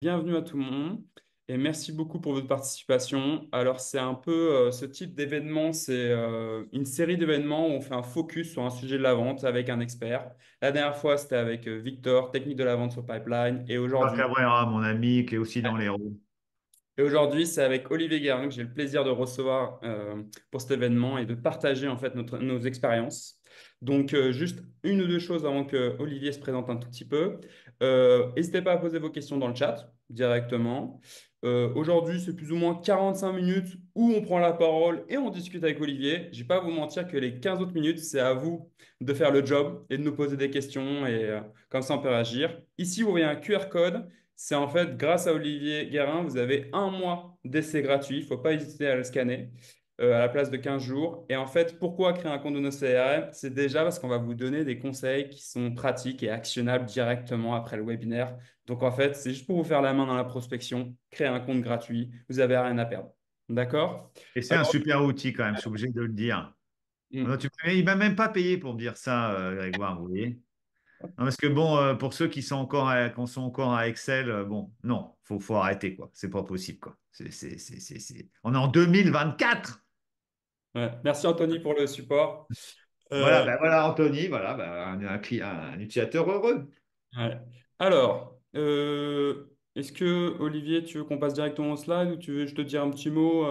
Bienvenue à tout le monde et merci beaucoup pour votre participation. Alors, c'est un peu ce type d'événement, c'est une série d'événements où on fait un focus sur un sujet de la vente avec un expert. La dernière fois, c'était avec Victor, technique de la vente sur Pipeline, et Pas aujourd'hui, Cabrera, mon ami, qui est aussi dans les roues. c'est avec Olivier Guérin que j'ai le plaisir de recevoir pour cet événement et de partager en fait nos expériences. Donc, juste une ou deux choses avant que Olivier se présente un tout petit peu. N'hésitez pas à poser vos questions dans le chat directement. Aujourd'hui, c'est plus ou moins 45 minutes où on prend la parole et on discute avec Olivier. Je ne vais pas vous mentir que les 15 autres minutes, c'est à vous de faire le job et de nous poser des questions et comme ça, on peut réagir. Ici, vous voyez un QR code. C'est en fait, grâce à Olivier Guérin, vous avez un mois d'essai gratuit. Il ne faut pas hésiter à le scanner à la place de 15 jours. Et en fait, pourquoi créer un compte de nos CRM? C'est déjà parce qu'on va vous donner des conseils qui sont pratiques et actionnables directement après le webinaire. Donc en fait, c'est juste pour vous faire la main dans la prospection. Créer un compte gratuit. Vous n'avez rien à perdre. D'accord? Et c'est un Alors, super outil quand même, je suis obligé de le dire. Non, hmm. il m'a même pas payé pour me dire ça, Grégoire, vous voyez. Non, parce que bon, pour ceux qui sont encore à Excel, bon, non, faut arrêter, quoi. C'est pas possible, quoi. On est en 2024. Ouais. Merci Anthony pour le support. Voilà, Euh, ben voilà, Anthony, voilà, ben, un utilisateur heureux. Ouais. Alors, est-ce que Olivier, tu veux qu'on passe directement au slide ou tu veux que je te dire un petit mot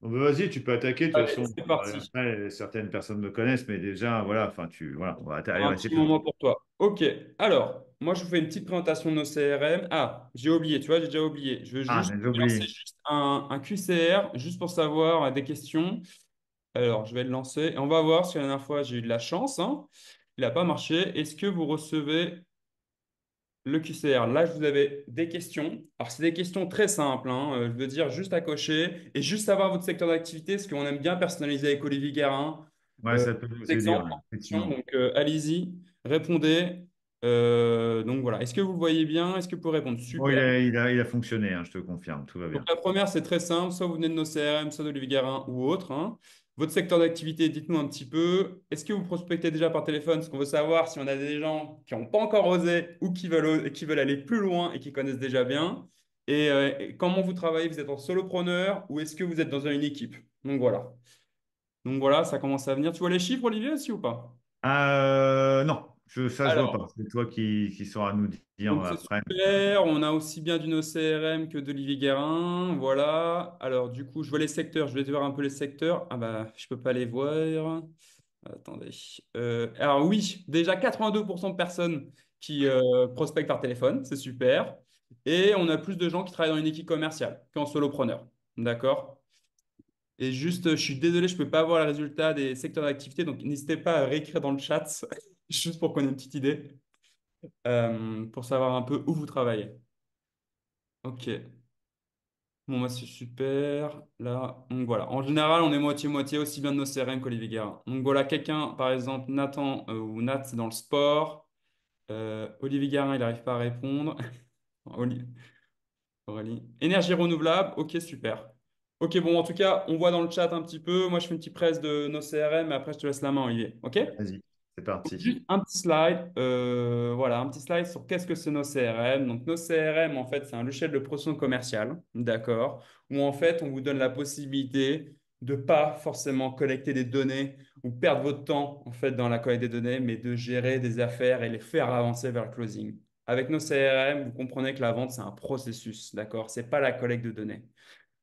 Bon, ben, vas-y, tu peux attaquer, de toute Allez, façon. c'est parti. Après, certaines personnes me connaissent, mais déjà, voilà, enfin, voilà, allez, Un ouais, c'est petit parti. moment pour toi. Ok. Alors, moi, je vous fais une petite présentation de nos CRM. Ah, j'ai oublié, tu vois, j'ai déjà oublié. Je veux Ah, juste j'ai lancer oublié. juste un QCR, juste pour savoir des questions. Alors, je vais le lancer et on va voir si la dernière fois j'ai eu de la chance, hein. Il n'a pas marché. Est-ce que vous recevez le QCR, là, je vous avais des questions. Alors, c'est des questions très simples, hein, je veux dire, juste à cocher et juste savoir votre secteur d'activité, parce qu'on aime bien personnaliser avec Olivier Guérin. Ouais, ça peut nous Des aider, exemples ouais, en question, effectivement. donc allez-y, répondez. Donc voilà, est-ce que vous voyez bien? Est-ce que vous pouvez répondre? Bon, Super. il a fonctionné, hein, je te confirme, tout va Donc bien. la première, c'est très simple, soit vous venez de nos CRM, soit d'Olivier Guérin ou autre, hein. Votre secteur d'activité, dites-nous un petit peu. Est-ce que vous prospectez déjà par téléphone? Parce qu'on veut savoir si on a des gens qui n'ont pas encore osé ou qui veulent aller plus loin et qui connaissent déjà bien. Et comment vous travaillez? Vous êtes en solopreneur ou est-ce que vous êtes dans une équipe? Donc voilà. Donc voilà, ça commence à venir. Tu vois les chiffres, Olivier, aussi ou pas? Non, ça je vois pas. Alors, C'est toi qui sauras nous dire donc c'est après. super, on a aussi bien du NoCRM que d'Olivier Guérin, voilà. Alors du coup, je vois les secteurs, je vais te voir un peu les secteurs. Ah bah, je peux pas les voir. Attendez. Alors oui, déjà 82% de personnes qui prospectent par téléphone, c'est super. Et on a plus de gens qui travaillent dans une équipe commerciale qu'en solopreneur. D'accord? Et juste, je suis désolé, je peux pas avoir le résultat des secteurs d'activité, donc n'hésitez pas à réécrire dans le chat, juste pour qu'on ait une petite idée, pour savoir un peu où vous travaillez. Ok. Bon, moi, c'est super. Là, donc voilà. En général, on est moitié-moitié, aussi bien de nos CRM qu'Olivier Guérin. Donc voilà, quelqu'un, par exemple, Nathan ou Nat, c'est dans le sport. Olivier Guérin, il n'arrive pas à répondre. Oli- Aurélie. Énergie renouvelable, ok, super. Ok, bon, en tout cas, on voit dans le chat un petit peu. Moi, je fais une petite presse de nos CRM, mais après, je te laisse la main, Olivier. Ok? Vas-y, c'est parti. Juste un petit slide, voilà, un petit slide sur qu'est-ce que c'est nos CRM. Donc, nos CRM, en fait, c'est un logiciel de prospection commerciale, d'accord, où en fait, on vous donne la possibilité de pas forcément collecter des données ou perdre votre temps, en fait, dans la collecte des données, mais de gérer des affaires et les faire avancer vers le closing. Avec nos CRM, vous comprenez que la vente, c'est un processus, d'accord? C'est pas la collecte de données.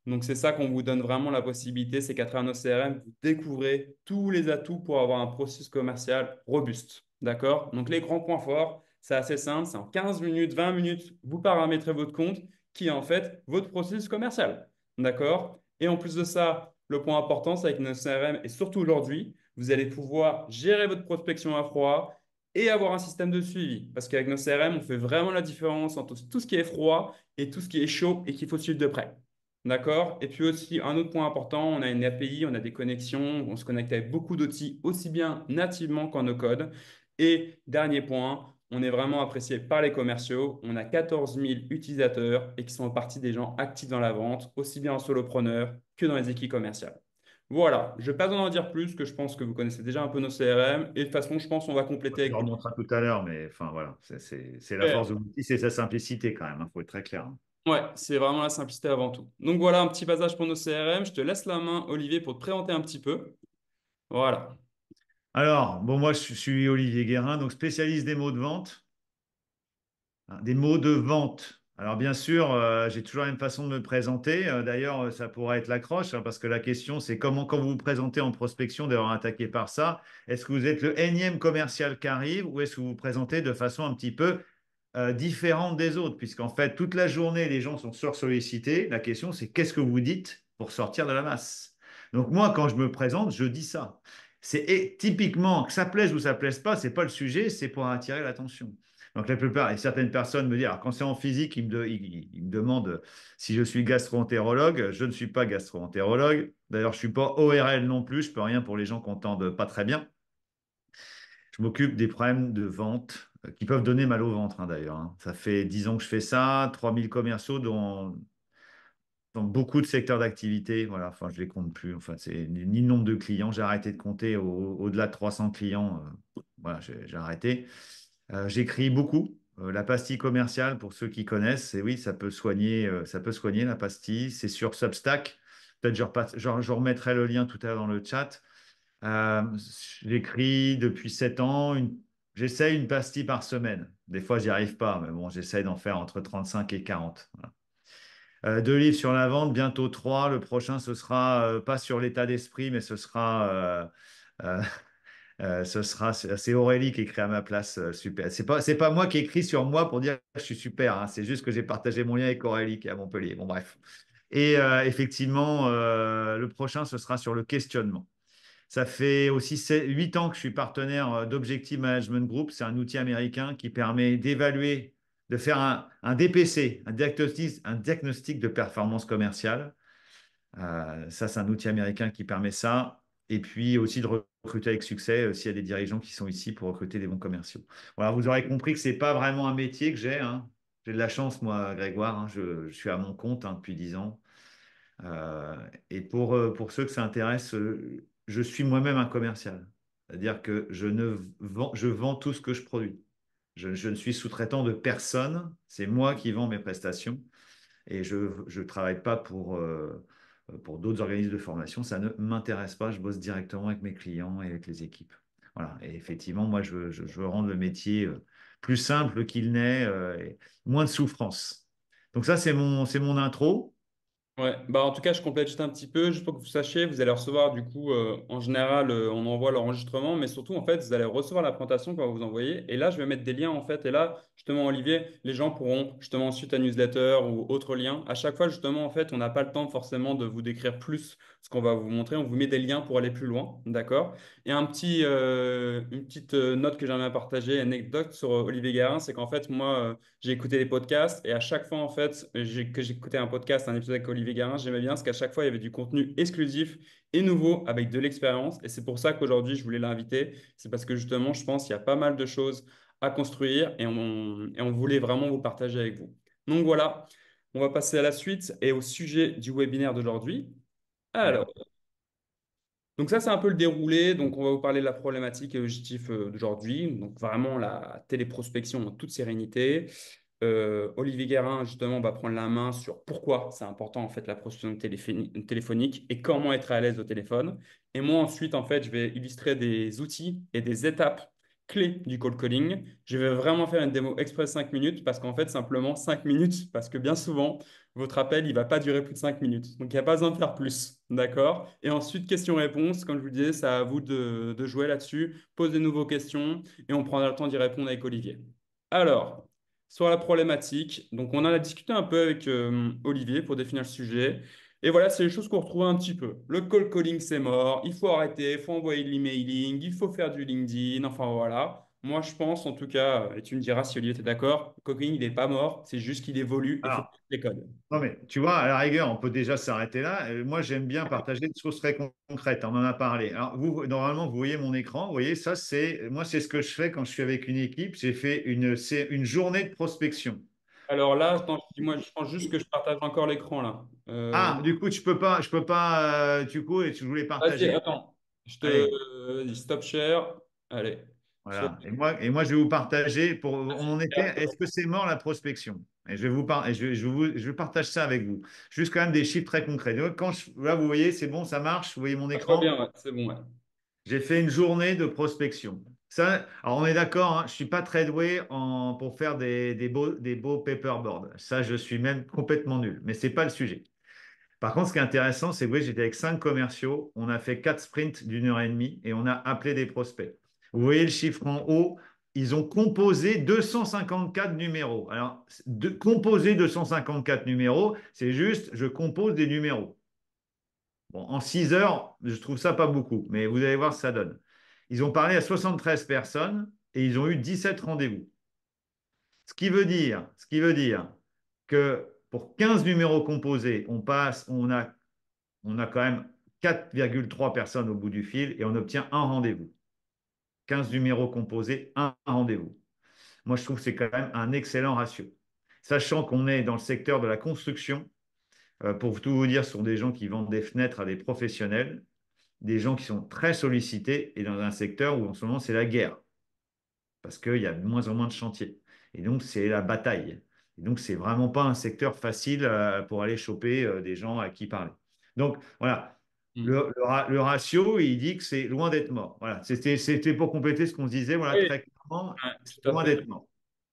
Donc, c'est ça qu'on vous donne vraiment la possibilité, c'est qu'à travers nos CRM, vous découvrez tous les atouts pour avoir un processus commercial robuste. D'accord? Donc, les grands points forts, c'est assez simple, c'est en 15 minutes, 20 minutes, vous paramétrez votre compte qui est en fait votre processus commercial. D'accord? Et en plus de ça, le point important, c'est avec nos CRM et surtout aujourd'hui, vous allez pouvoir gérer votre prospection à froid et avoir un système de suivi. Parce qu'avec nos CRM, on fait vraiment la différence entre tout ce qui est froid et tout ce qui est chaud et qu'il faut suivre de près. D'accord? Et puis aussi, un autre point important, on a une API, on a des connexions, on se connecte avec beaucoup d'outils, aussi bien nativement qu'en no-code. Et dernier point, on est vraiment apprécié par les commerciaux. On a 14 000 utilisateurs et qui sont en partie des gens actifs dans la vente, aussi bien en solopreneur que dans les équipes commerciales. Voilà, je ne vais pas en dire plus, que je pense que vous connaissez déjà un peu nos CRM. Et de toute façon, je pense qu'on va compléter Tu avec le Olivier. remonteras tout à l'heure, mais enfin voilà, c'est la force Super. de l'outil, c'est sa simplicité quand même, il faut être très clair. Hein. Ouais, c'est vraiment la simplicité avant tout. Donc voilà, un petit passage pour nos CRM. Je te laisse la main, Olivier, pour te présenter un petit peu. Voilà. Alors, bon, moi, je suis Olivier Guérin, donc spécialiste des mots de vente. Hein, des mots de vente. Alors bien sûr, j'ai toujours la même façon de me présenter. D'ailleurs, ça pourrait être l'accroche, hein, parce que la question, c'est comment, quand vous vous présentez en prospection, d'ailleurs attaqué par ça, est-ce que vous êtes le énième commercial qui arrive ou est-ce que vous vous présentez de façon un petit peu différente des autres? Puisqu'en fait, toute la journée, les gens sont sursollicités. La question, c'est qu'est-ce que vous dites pour sortir de la masse? Donc moi, quand je me présente, je dis ça. C'est typiquement, que ça plaise ou ça plaise pas, c'est pas le sujet, c'est pour attirer l'attention. Donc la plupart, et certaines personnes me disent, alors quand c'est en physique, ils me demandent si je suis gastro-entérologue. Je ne suis pas gastro-entérologue. D'ailleurs, je ne suis pas ORL non plus. Je peux rien pour les gens qui entendent pas très bien. Je m'occupe des problèmes de vente qui peuvent donner mal au ventre, hein, d'ailleurs. Hein. Ça fait 10 ans que je fais ça, 3000 commerciaux dans beaucoup de secteurs d'activité. Voilà, enfin, je ne les compte plus. Enfin, c'est ni le nombre de clients. J'ai arrêté de compter au-delà de 300 clients. Voilà, j'ai arrêté. J'écris beaucoup. La pastille commerciale, pour ceux qui connaissent, et oui, ça peut soigner la pastille. C'est sur Substack. Peut-être je remettrai le lien tout à l'heure dans le chat. Euh, J'écris depuis 7 ans. J'essaye une pastille par semaine. Des fois, j'y arrive pas, mais bon, j'essaye d'en faire entre 35 et 40. Voilà. 2 livres sur la vente, bientôt trois. Le prochain, ce sera pas sur l'état d'esprit, mais euh, c'est Aurélie qui écrit à ma place. Super. C'est pas moi qui écris sur moi pour dire que je suis super. Hein. C'est juste que j'ai partagé mon lien avec Aurélie qui est à Montpellier. Bon, bref. Et effectivement, le prochain, ce sera sur le questionnement. Ça fait aussi 8 ans que je suis partenaire d'Objective Management Group. C'est un outil américain qui permet d'évaluer, de faire un DPC, un diagnostic de performance commerciale. Ça, c'est un outil américain qui permet ça. Et puis aussi de recruter avec succès s'il y a des dirigeants qui sont ici pour recruter des bons commerciaux. Voilà, vous aurez compris que ce n'est pas vraiment un métier que j'ai. Hein. J'ai de la chance, moi, Grégoire. Hein. Je suis à mon compte depuis 10 ans. Et pour ceux que ça intéresse, je suis moi-même un commercial. C'est-à-dire que je vends tout ce que je produis. Je ne suis sous-traitant de personne. C'est moi qui vends mes prestations. Et je ne travaille pas pour d'autres organismes de formation. Ça ne m'intéresse pas. Je bosse directement avec mes clients et avec les équipes. Voilà. Et effectivement, moi, je veux rendre le métier plus simple qu'il n'est, et moins de souffrance. Donc ça, c'est mon intro. Ouais, bah en tout cas, je complète juste un petit peu, juste pour que vous sachiez, vous allez recevoir du coup, en général, on envoie l'enregistrement, mais surtout, en fait, vous allez recevoir la présentation qu'on va vous envoyer. Et là, je vais mettre des liens, en fait. Et là, justement, Olivier, les gens pourront justement suite à newsletter ou autre lien. À chaque fois, justement, en fait, on n'a pas le temps forcément de vous décrire plus ce qu'on va vous montrer. On vous met des liens pour aller plus loin, d'accord? Et une petite note que j'aimerais partager, anecdote sur Olivier Garin, c'est qu'en fait, moi, j'ai écouté des podcasts et à chaque fois, en fait, que j'écoutais un podcast, un épisode avec Olivier Garin, j'aimais bien parce qu'à chaque fois, il y avait du contenu exclusif et nouveau avec de l'expérience. Et c'est pour ça qu'aujourd'hui, je voulais l'inviter. C'est parce que justement, je pense qu'il y a pas mal de choses à construire et on voulait vraiment vous partager avec vous. Donc voilà, on va passer à la suite et au sujet du webinaire d'aujourd'hui. Alors, Ouais. donc ça, c'est un peu le déroulé. Donc, on va vous parler de la problématique et objectif d'aujourd'hui. Donc, vraiment la téléprospection en toute sérénité. Olivier Guérin, justement, va prendre la main sur pourquoi c'est important, en fait, la prospection téléphonique et comment être à l'aise au téléphone. Et moi, ensuite, en fait, je vais illustrer des outils et des étapes clés du cold calling. Je vais vraiment faire une démo express 5 minutes parce qu'en fait, simplement 5 minutes, parce que bien souvent, votre appel, il va pas durer plus de 5 minutes. Donc, il n'y a pas besoin de faire plus. D'accord? Et ensuite, questions-réponses. Comme je vous disais, c'est à vous de jouer là-dessus. Posez de nouveaux questions et on prendra le temps d'y répondre avec Olivier. Alors, sur la problématique. Donc, on en a discuté un peu avec Olivier pour définir le sujet. Et voilà, c'est les choses qu'on retrouve un petit peu. Le cold calling, c'est mort. Il faut arrêter, il faut envoyer de l'emailing, il faut faire du LinkedIn. Enfin, voilà. Moi, je pense, en tout cas, et tu me diras si Olivier est d'accord, le cold calling, il n'est pas mort. C'est juste qu'il évolue et il faut Alors, que les codes. non, mais tu vois, à la rigueur, on peut déjà s'arrêter là. Moi, j'aime bien partager des choses très concrètes. On en a parlé. Alors, normalement, vous voyez mon écran. Vous voyez, moi, c'est ce que je fais quand je suis avec une équipe. J'ai fait c'est une journée de prospection. Alors là, attends, dis-moi, je pense juste que je partage encore l'écran là. Ah, du coup, je peux pas, du coup, et tu voulais Vas-y, partager. attends. Je te Allez, vas-y, stop share. Allez. Sur- voilà. Et moi, je vais vous partager pour, on en était, est-ce Vas-y, que c'est mort la prospection? Et je vais je partage ça avec vous. Juste quand même des chiffres très concrets. Donc, là, vous voyez, c'est bon, ça marche. Vous voyez mon ça se voit écran? bien, ouais, c'est bon, ouais. J'ai fait une journée de prospection. Ça, alors on est d'accord, hein, je ne suis pas très doué pour faire des beaux paperboards. Ça, je suis même complètement nul. Mais ce n'est pas le sujet. Par contre, ce qui est intéressant, c'est que oui, j'étais avec 5 commerciaux. On a fait 4 sprints d'1 heure et demie et on a appelé des prospects. Vous voyez le chiffre en haut. Ils ont composé 254 numéros. Alors, composer 254 numéros, c'est juste, je compose des numéros. Bon, en 6 heures, je trouve ça pas beaucoup, mais vous allez voir ce que ça donne. Ils ont parlé à 73 personnes et ils ont eu 17 rendez-vous. Ce qui veut dire que pour 15 numéros composés, on a quand même 4,3 personnes au bout du fil et on obtient un rendez-vous. 15 numéros composés, un rendez-vous. Moi, je trouve que c'est quand même un excellent ratio. Sachant qu'on est dans le secteur de la construction, pour tout vous dire, ce sont des gens qui vendent des fenêtres à des professionnels, des gens qui sont très sollicités et dans un secteur où en ce moment c'est la guerre parce qu'il y a de moins en moins de chantiers. Et donc c'est la bataille. Et donc c'est vraiment pas un secteur facile pour aller choper des gens à qui parler. Donc voilà, Hmm. le ratio, il dit que c'est loin d'être mort. Voilà, c'était pour compléter ce qu'on se disait. Voilà, Oui, très clairement, ouais, c'est tout à loin fait. d'être mort.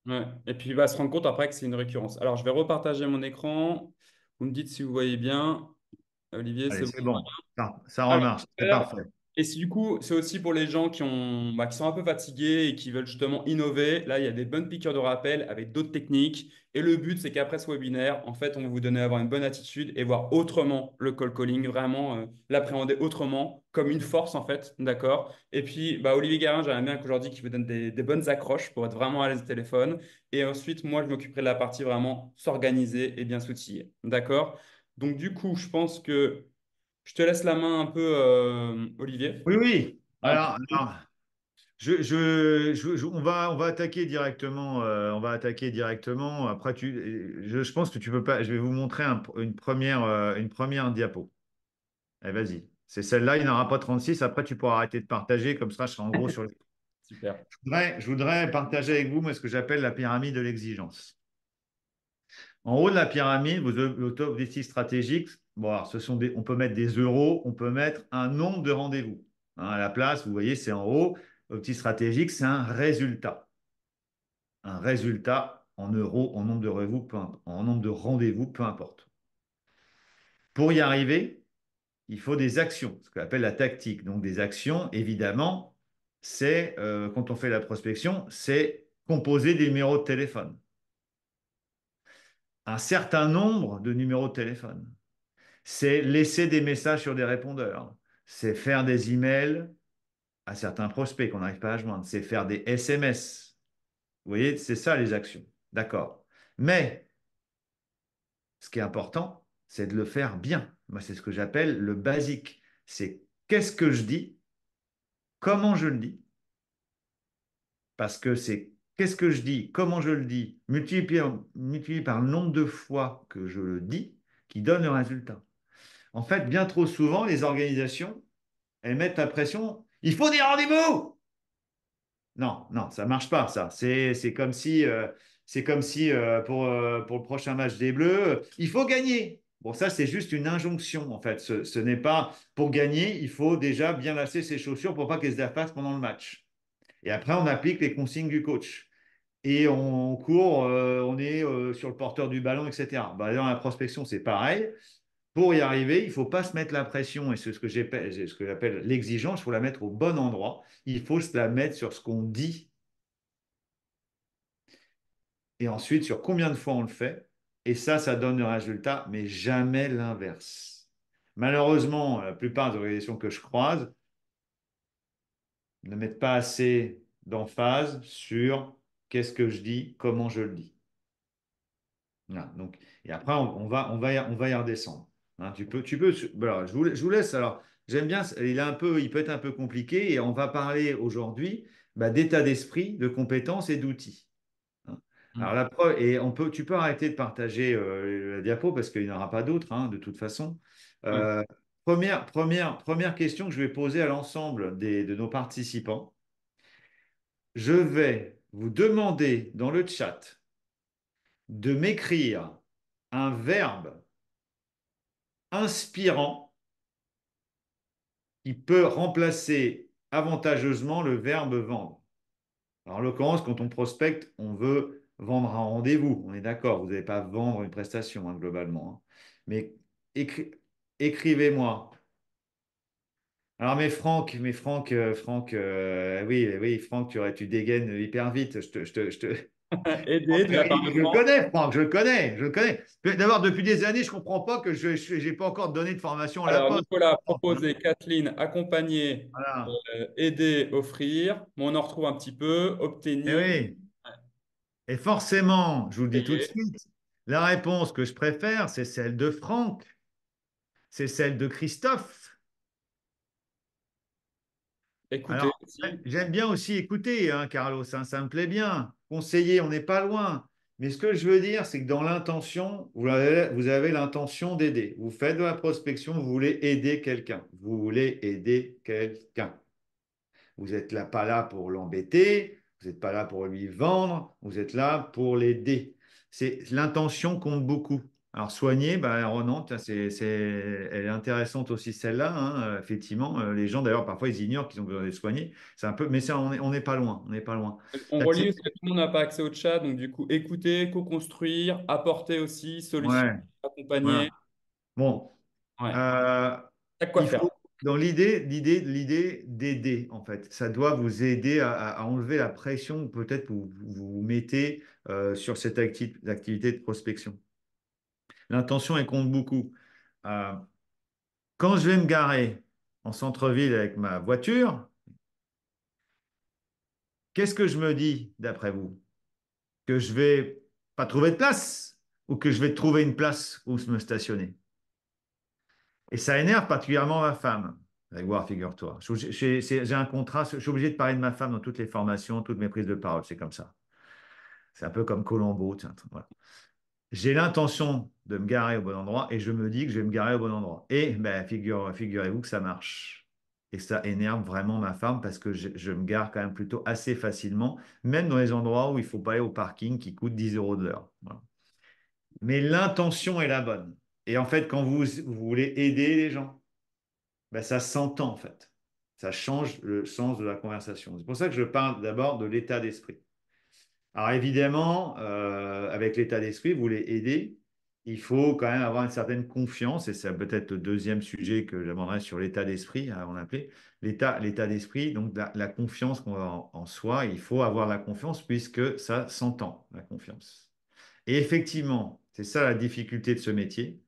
Ouais. Et puis il va se rendre compte après que c'est une récurrence. Alors je vais repartager mon écran. Vous me dites si vous voyez bien. Olivier, Allez, c'est c'est bon. bon. Ça Alors, remarche. C'est super. parfait. Et si, du coup, c'est aussi pour les gens qui sont un peu fatigués et qui veulent justement innover. Là, il y a des bonnes piqûres de rappel avec d'autres techniques. Et le but, c'est qu'après ce webinaire, en fait, on va vous donner à avoir une bonne attitude et voir autrement le call calling, vraiment l'appréhender autrement, comme une force, en fait. D'accord? Et puis, bah, Olivier Guérin, j'aimerais bien qu'aujourd'hui, qu'il vous donne des bonnes accroches pour être vraiment à l'aise au téléphone. Et ensuite, moi, je m'occuperai de la partie vraiment s'organiser et bien s'outiller. D'accord? Donc, du coup, je pense que. Je te laisse la main un peu, Olivier. Oui, oui. Un Alors, on va attaquer directement. On va attaquer directement. Après, je pense que tu peux pas. Je vais vous montrer une première diapo. Allez, vas-y. C'est celle-là. Il n'y en aura pas 36. Après, tu pourras arrêter de partager. Comme ça, je serai en gros sur le. Super. Je voudrais partager avec vous moi, ce que j'appelle la pyramide de l'exigence. En haut de la pyramide, vos objectifs stratégiques, bon, alors, on peut mettre des euros, on peut mettre un nombre de rendez-vous. Hein, à la place, vous voyez, c'est en haut. Objectif stratégique, c'est un résultat. Un résultat en euros, en nombre de rendez-vous, peu importe. Pour y arriver, il faut des actions, ce qu'on appelle la tactique. Donc des actions, évidemment, c'est quand on fait la prospection, c'est composer des numéros de téléphone. Un certain nombre de numéros de téléphone. C'est laisser des messages sur des répondeurs. C'est faire des emails à certains prospects qu'on n'arrive pas à joindre. C'est faire des SMS. Vous voyez, c'est ça les actions. D'accord. Mais ce qui est important, c'est de le faire bien. Moi, c'est ce que j'appelle le basique. C'est qu'est-ce que je dis, comment je le dis, parce que c'est qu'est-ce que je dis, comment je le dis, multiplié par le nombre de fois que je le dis, qui donne le résultat. En fait, bien trop souvent, les organisations, elles mettent la pression, il faut des rendez-vous. Non, non, ça marche pas, ça. C'est comme si pour le prochain match des Bleus, il faut gagner. Bon, ça, c'est juste une injonction, en fait. Ce n'est pas pour gagner, il faut déjà bien lasser ses chaussures pour pas qu'elles se défassent pendant le match. Et après, on applique les consignes du coach. Et on court, on est sur le porteur du ballon, etc. Bah, dans la prospection, c'est pareil. Pour y arriver, il ne faut pas se mettre la pression, et c'est ce que j'appelle l'exigence, il faut la mettre au bon endroit. Il faut se la mettre sur ce qu'on dit et ensuite sur combien de fois on le fait. Et ça donne le résultat, mais jamais l'inverse. Malheureusement, la plupart des organisations que je croise ne mettent pas assez d'emphase sur qu'est-ce que je dis, comment je le dis. Voilà, donc, et après, on va y redescendre. Hein, voilà, je vous laisse. Alors, j'aime bien, il peut être un peu compliqué et on va parler aujourd'hui d'état d'esprit, de compétences et d'outils. Hein. Alors Mm. la preuve, et tu peux arrêter de partager la diapo parce qu'il n'y en aura pas d'autres, hein, de toute façon. Ouais. Euh, première question que je vais poser à l'ensemble de nos participants. Je vais vous demander dans le chat de m'écrire un verbe inspirant qui peut remplacer avantageusement le verbe vendre. Alors, en l'occurrence, quand on prospecte, on veut vendre un rendez-vous. On est d'accord, vous n'allez pas vendre une prestation, hein, globalement, hein. Mais écri- écrivez-moi. Alors, Franck, oui, oui, Franck, tu dégaines hyper vite. Aider de la part Oui, de je le France. connais, Franck, je le connais. D'abord, depuis des années, je ne comprends pas que je n'ai pas encore donné de formation à la Alors, poste. Nicolas a proposé Kathleen accompagner, Voilà. aider, offrir. Mais on en retrouve un petit peu. Eh Obtenir, oui. Et forcément, je vous le dis tout de payer. suite, la réponse que je préfère, c'est celle de Franck, c'est celle de Christophe. Écouter Alors, aussi. j'aime bien aussi écouter, hein, Carlos, hein, ça me plaît bien. Conseiller, on n'est pas loin. Mais ce que je veux dire, c'est que dans l'intention, vous avez l'intention d'aider. Vous faites de la prospection, vous voulez aider quelqu'un. Vous voulez aider quelqu'un. Vous n'êtes là, pas là pour l'embêter, vous n'êtes pas là pour lui vendre, vous êtes là pour l'aider. C'est l'intention compte beaucoup. Alors soigner, bah, Ronan, elle est intéressante aussi celle-là, hein, effectivement, les gens d'ailleurs parfois ils ignorent qu'ils ont besoin d'être soignés. C'est un peu, mais ça on n'est pas loin, on n'est pas loin. On La relie type- parce que tout le monde n'a pas accès au chat. Donc, du coup, écouter, co-construire, apporter aussi, solution, ouais, accompagner. voilà. Bon, Ouais. Euh, T'as quoi il faire. faut, dans l'idée d'aider, en fait. Ça doit vous aider à enlever la pression que peut-être vous mettez sur cette activité de prospection. L'intention, elle compte beaucoup. Euh, Quand je vais me garer en centre-ville avec ma voiture, qu'est-ce que je me dis, d'après vous? Que je vais pas trouver de place ou que je vais trouver une place où me stationner? Et ça énerve particulièrement ma femme. Grégoire, figure-toi. J'ai un contrat, je suis obligé de parler de ma femme dans toutes les formations, toutes mes prises de parole, c'est comme ça. C'est un peu comme Colombo, tiens, voilà. J'ai l'intention de me garer au bon endroit et je me dis que je vais me garer au bon endroit. Et ben, figurez-vous que ça marche. Et ça énerve vraiment ma femme parce que je me gare quand même plutôt assez facilement, même dans les endroits où il ne faut pas aller au parking qui coûte 10 euros de l'heure. Voilà. Mais l'intention est la bonne. Et en fait, quand vous voulez aider les gens, ben, ça s'entend en fait. Ça change le sens de la conversation. C'est pour ça que je parle d'abord de l'état d'esprit. Alors évidemment, avec l'état d'esprit, vous voulez aider, il faut quand même avoir une certaine confiance, et c'est peut-être le deuxième sujet que j'aborderai sur l'état d'esprit, hein, on appelait l'état d'esprit, donc la confiance qu'on a en soi, il faut avoir la confiance puisque ça s'entend, la confiance. Et effectivement, c'est ça la difficulté de ce métier.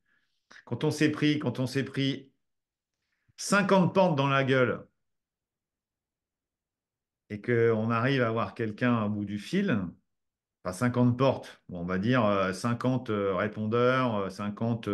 Quand on s'est pris 50 portes dans la gueule et qu'on arrive à avoir quelqu'un au bout du fil, enfin 50 portes, bon, on va dire 50 répondeurs, 50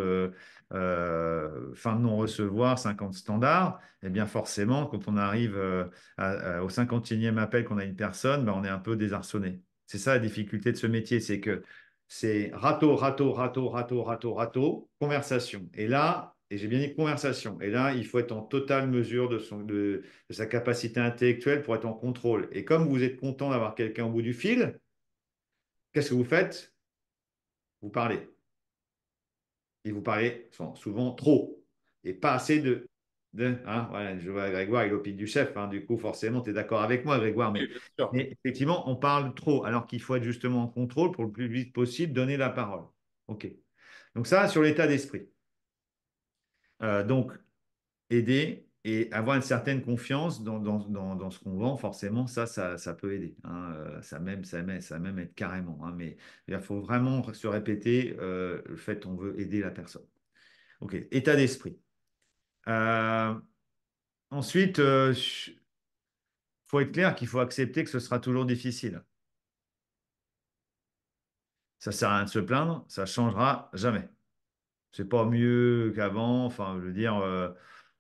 fins de non-recevoir, 50 standards, et bien forcément, quand on arrive au 50e appel qu'on a une personne, ben, on est un peu désarçonné. C'est ça la difficulté de ce métier, c'est que c'est râteau, râteau, râteau, râteau, râteau, râteau, conversation. Et là, et j'ai bien dit conversation, et là, il faut être en totale mesure de sa capacité intellectuelle pour être en contrôle. Et comme vous êtes content d'avoir quelqu'un au bout du fil, qu'est-ce que vous faites? Vous parlez. Et vous parlez souvent trop. Et pas assez hein, voilà, je vois Grégoire, il opine du chef. Hein, du coup, forcément, tu es d'accord avec moi, Grégoire. Oui, Mais, bien sûr. mais effectivement, on parle trop, alors qu'il faut être justement en contrôle pour le plus vite possible donner la parole. OK. Donc ça, sur l'état d'esprit. Donc, aider et avoir une certaine confiance dans ce qu'on vend, forcément, ça peut aider, hein. Ça même être carrément, hein. Mais il faut vraiment se répéter le fait qu'on veut aider la personne. OK, état d'esprit. Euh, Ensuite, faut être clair qu'il faut accepter que ce sera toujours difficile. Ça sert à rien de se plaindre, ça changera jamais. C'est pas mieux qu'avant. Enfin, je veux dire,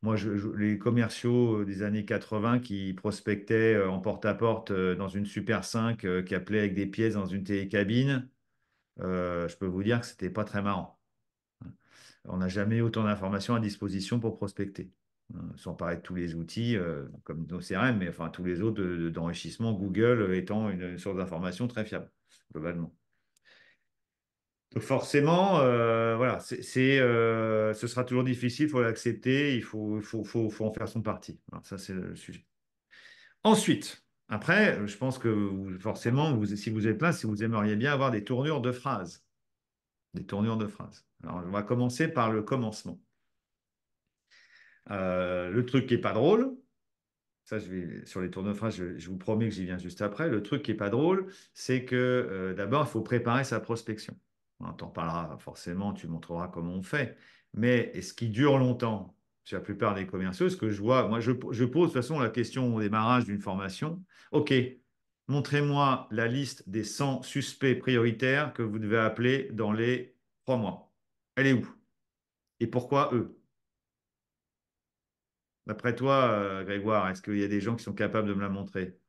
Moi, les commerciaux des années 80 qui prospectaient en porte-à-porte dans une Super 5, qui appelaient avec des pièces dans une télécabine, je peux vous dire que c'était pas très marrant. On n'a jamais eu autant d'informations à disposition pour prospecter. Sans parler de tous les outils comme nos CRM, mais enfin tous les autres d'enrichissement, Google étant une source d'information très fiable, globalement. Donc forcément, voilà, ce sera toujours difficile, il faut l'accepter, faut en faire son parti. Voilà, ça, c'est le sujet. Ensuite, après, je pense que forcément, si vous êtes là, si vous aimeriez bien avoir des tournures de phrases. Des tournures de phrases. Alors, on va commencer par le commencement. Le truc qui est pas drôle, ça, sur les tours de phrase, je vous promets que j'y viens juste après. Le truc qui est pas drôle, c'est que d'abord, il faut préparer sa prospection. On t'en parlera forcément, tu montreras comment on fait. Mais est-ce qui dure longtemps chez la plupart des commerciaux? Ce que je vois, moi, je pose de toute façon la question au démarrage d'une formation. OK, montrez-moi la liste des 100 suspects prioritaires que vous devez appeler dans les 3 mois. Elle est où? Et pourquoi eux? D'après toi, Grégoire, est-ce qu'il y a des gens qui sont capables de me la montrer?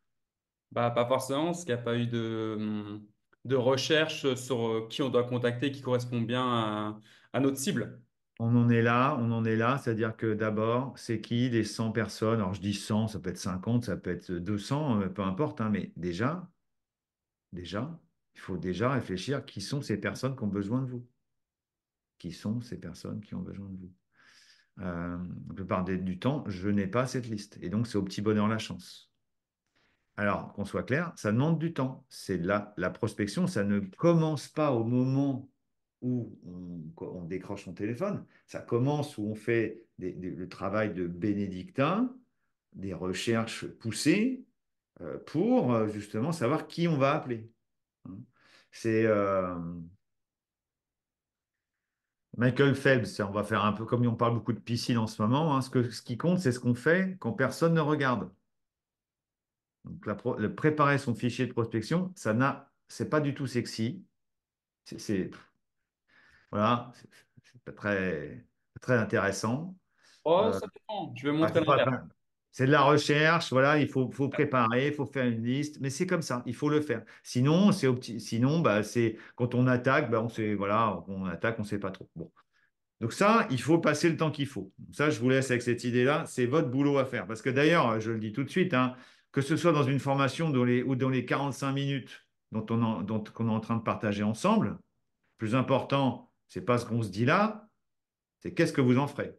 Bah, pas forcément, parce qu'il n'y a pas eu de recherche sur qui on doit contacter qui correspond bien à notre cible. On en est là, c'est-à-dire que d'abord, c'est qui les 100 personnes? Alors je dis 100, ça peut être 50, ça peut être 200, peu importe, hein, mais déjà, il faut déjà réfléchir qui sont ces personnes qui ont besoin de vous. Qui sont ces personnes qui ont besoin de vous? La plupart du temps, je n'ai pas cette liste. Et donc, c'est au petit bonheur la chance. Alors, qu'on soit clair, ça demande du temps. C'est la prospection, ça ne commence pas au moment où on décroche son téléphone. Ça commence où on fait le travail de bénédictin, des recherches poussées pour justement savoir qui on va appeler. Hein. C'est Michael Phelps, on va faire un peu comme on parle beaucoup de piscine en ce moment. Hein, ce qui compte, c'est ce qu'on fait quand personne ne regarde. Donc, préparer son fichier de prospection, c'est pas du tout sexy. Voilà, c'est pas très intéressant. Oh, Euh, ça dépend. Je vais ouais, montrer l'inverse. c'est de la recherche, voilà, faut préparer, il faut faire une liste, mais c'est comme ça, il faut le faire. Sinon, bah, c'est quand on attaque, bah, voilà, on attaque, on sait pas trop. Bon. Donc ça, il faut passer le temps qu'il faut. Ça, je vous laisse avec cette idée-là. C'est votre boulot à faire. Parce que d'ailleurs, je le dis tout de suite, hein, que ce soit dans une formation ou dans les 45 minutes qu'on est en train de partager ensemble, le plus important, c'est pas ce qu'on se dit là, c'est qu'est-ce que vous en ferez.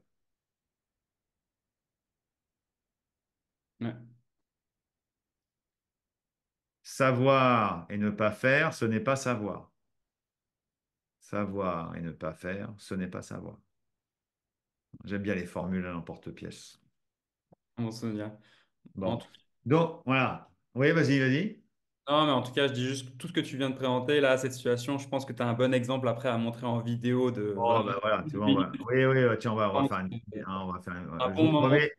Ouais. Savoir et ne pas faire, ce n'est pas savoir. Savoir et ne pas faire, ce n'est pas savoir. J'aime bien les formules à l'emporte-pièce. Bon souvenir. En Bon. tout Donc, voilà. Oui, vas-y, vas-y. Non, mais en tout cas, je dis juste tout ce que tu viens de présenter, là, cette situation, je pense que tu as un bon exemple après à montrer en vidéo de Oh, vraiment ben voilà, tu une vois, minute. oui, oui, tiens, on va Donc, faire on va faire un je bon vous moment. promets,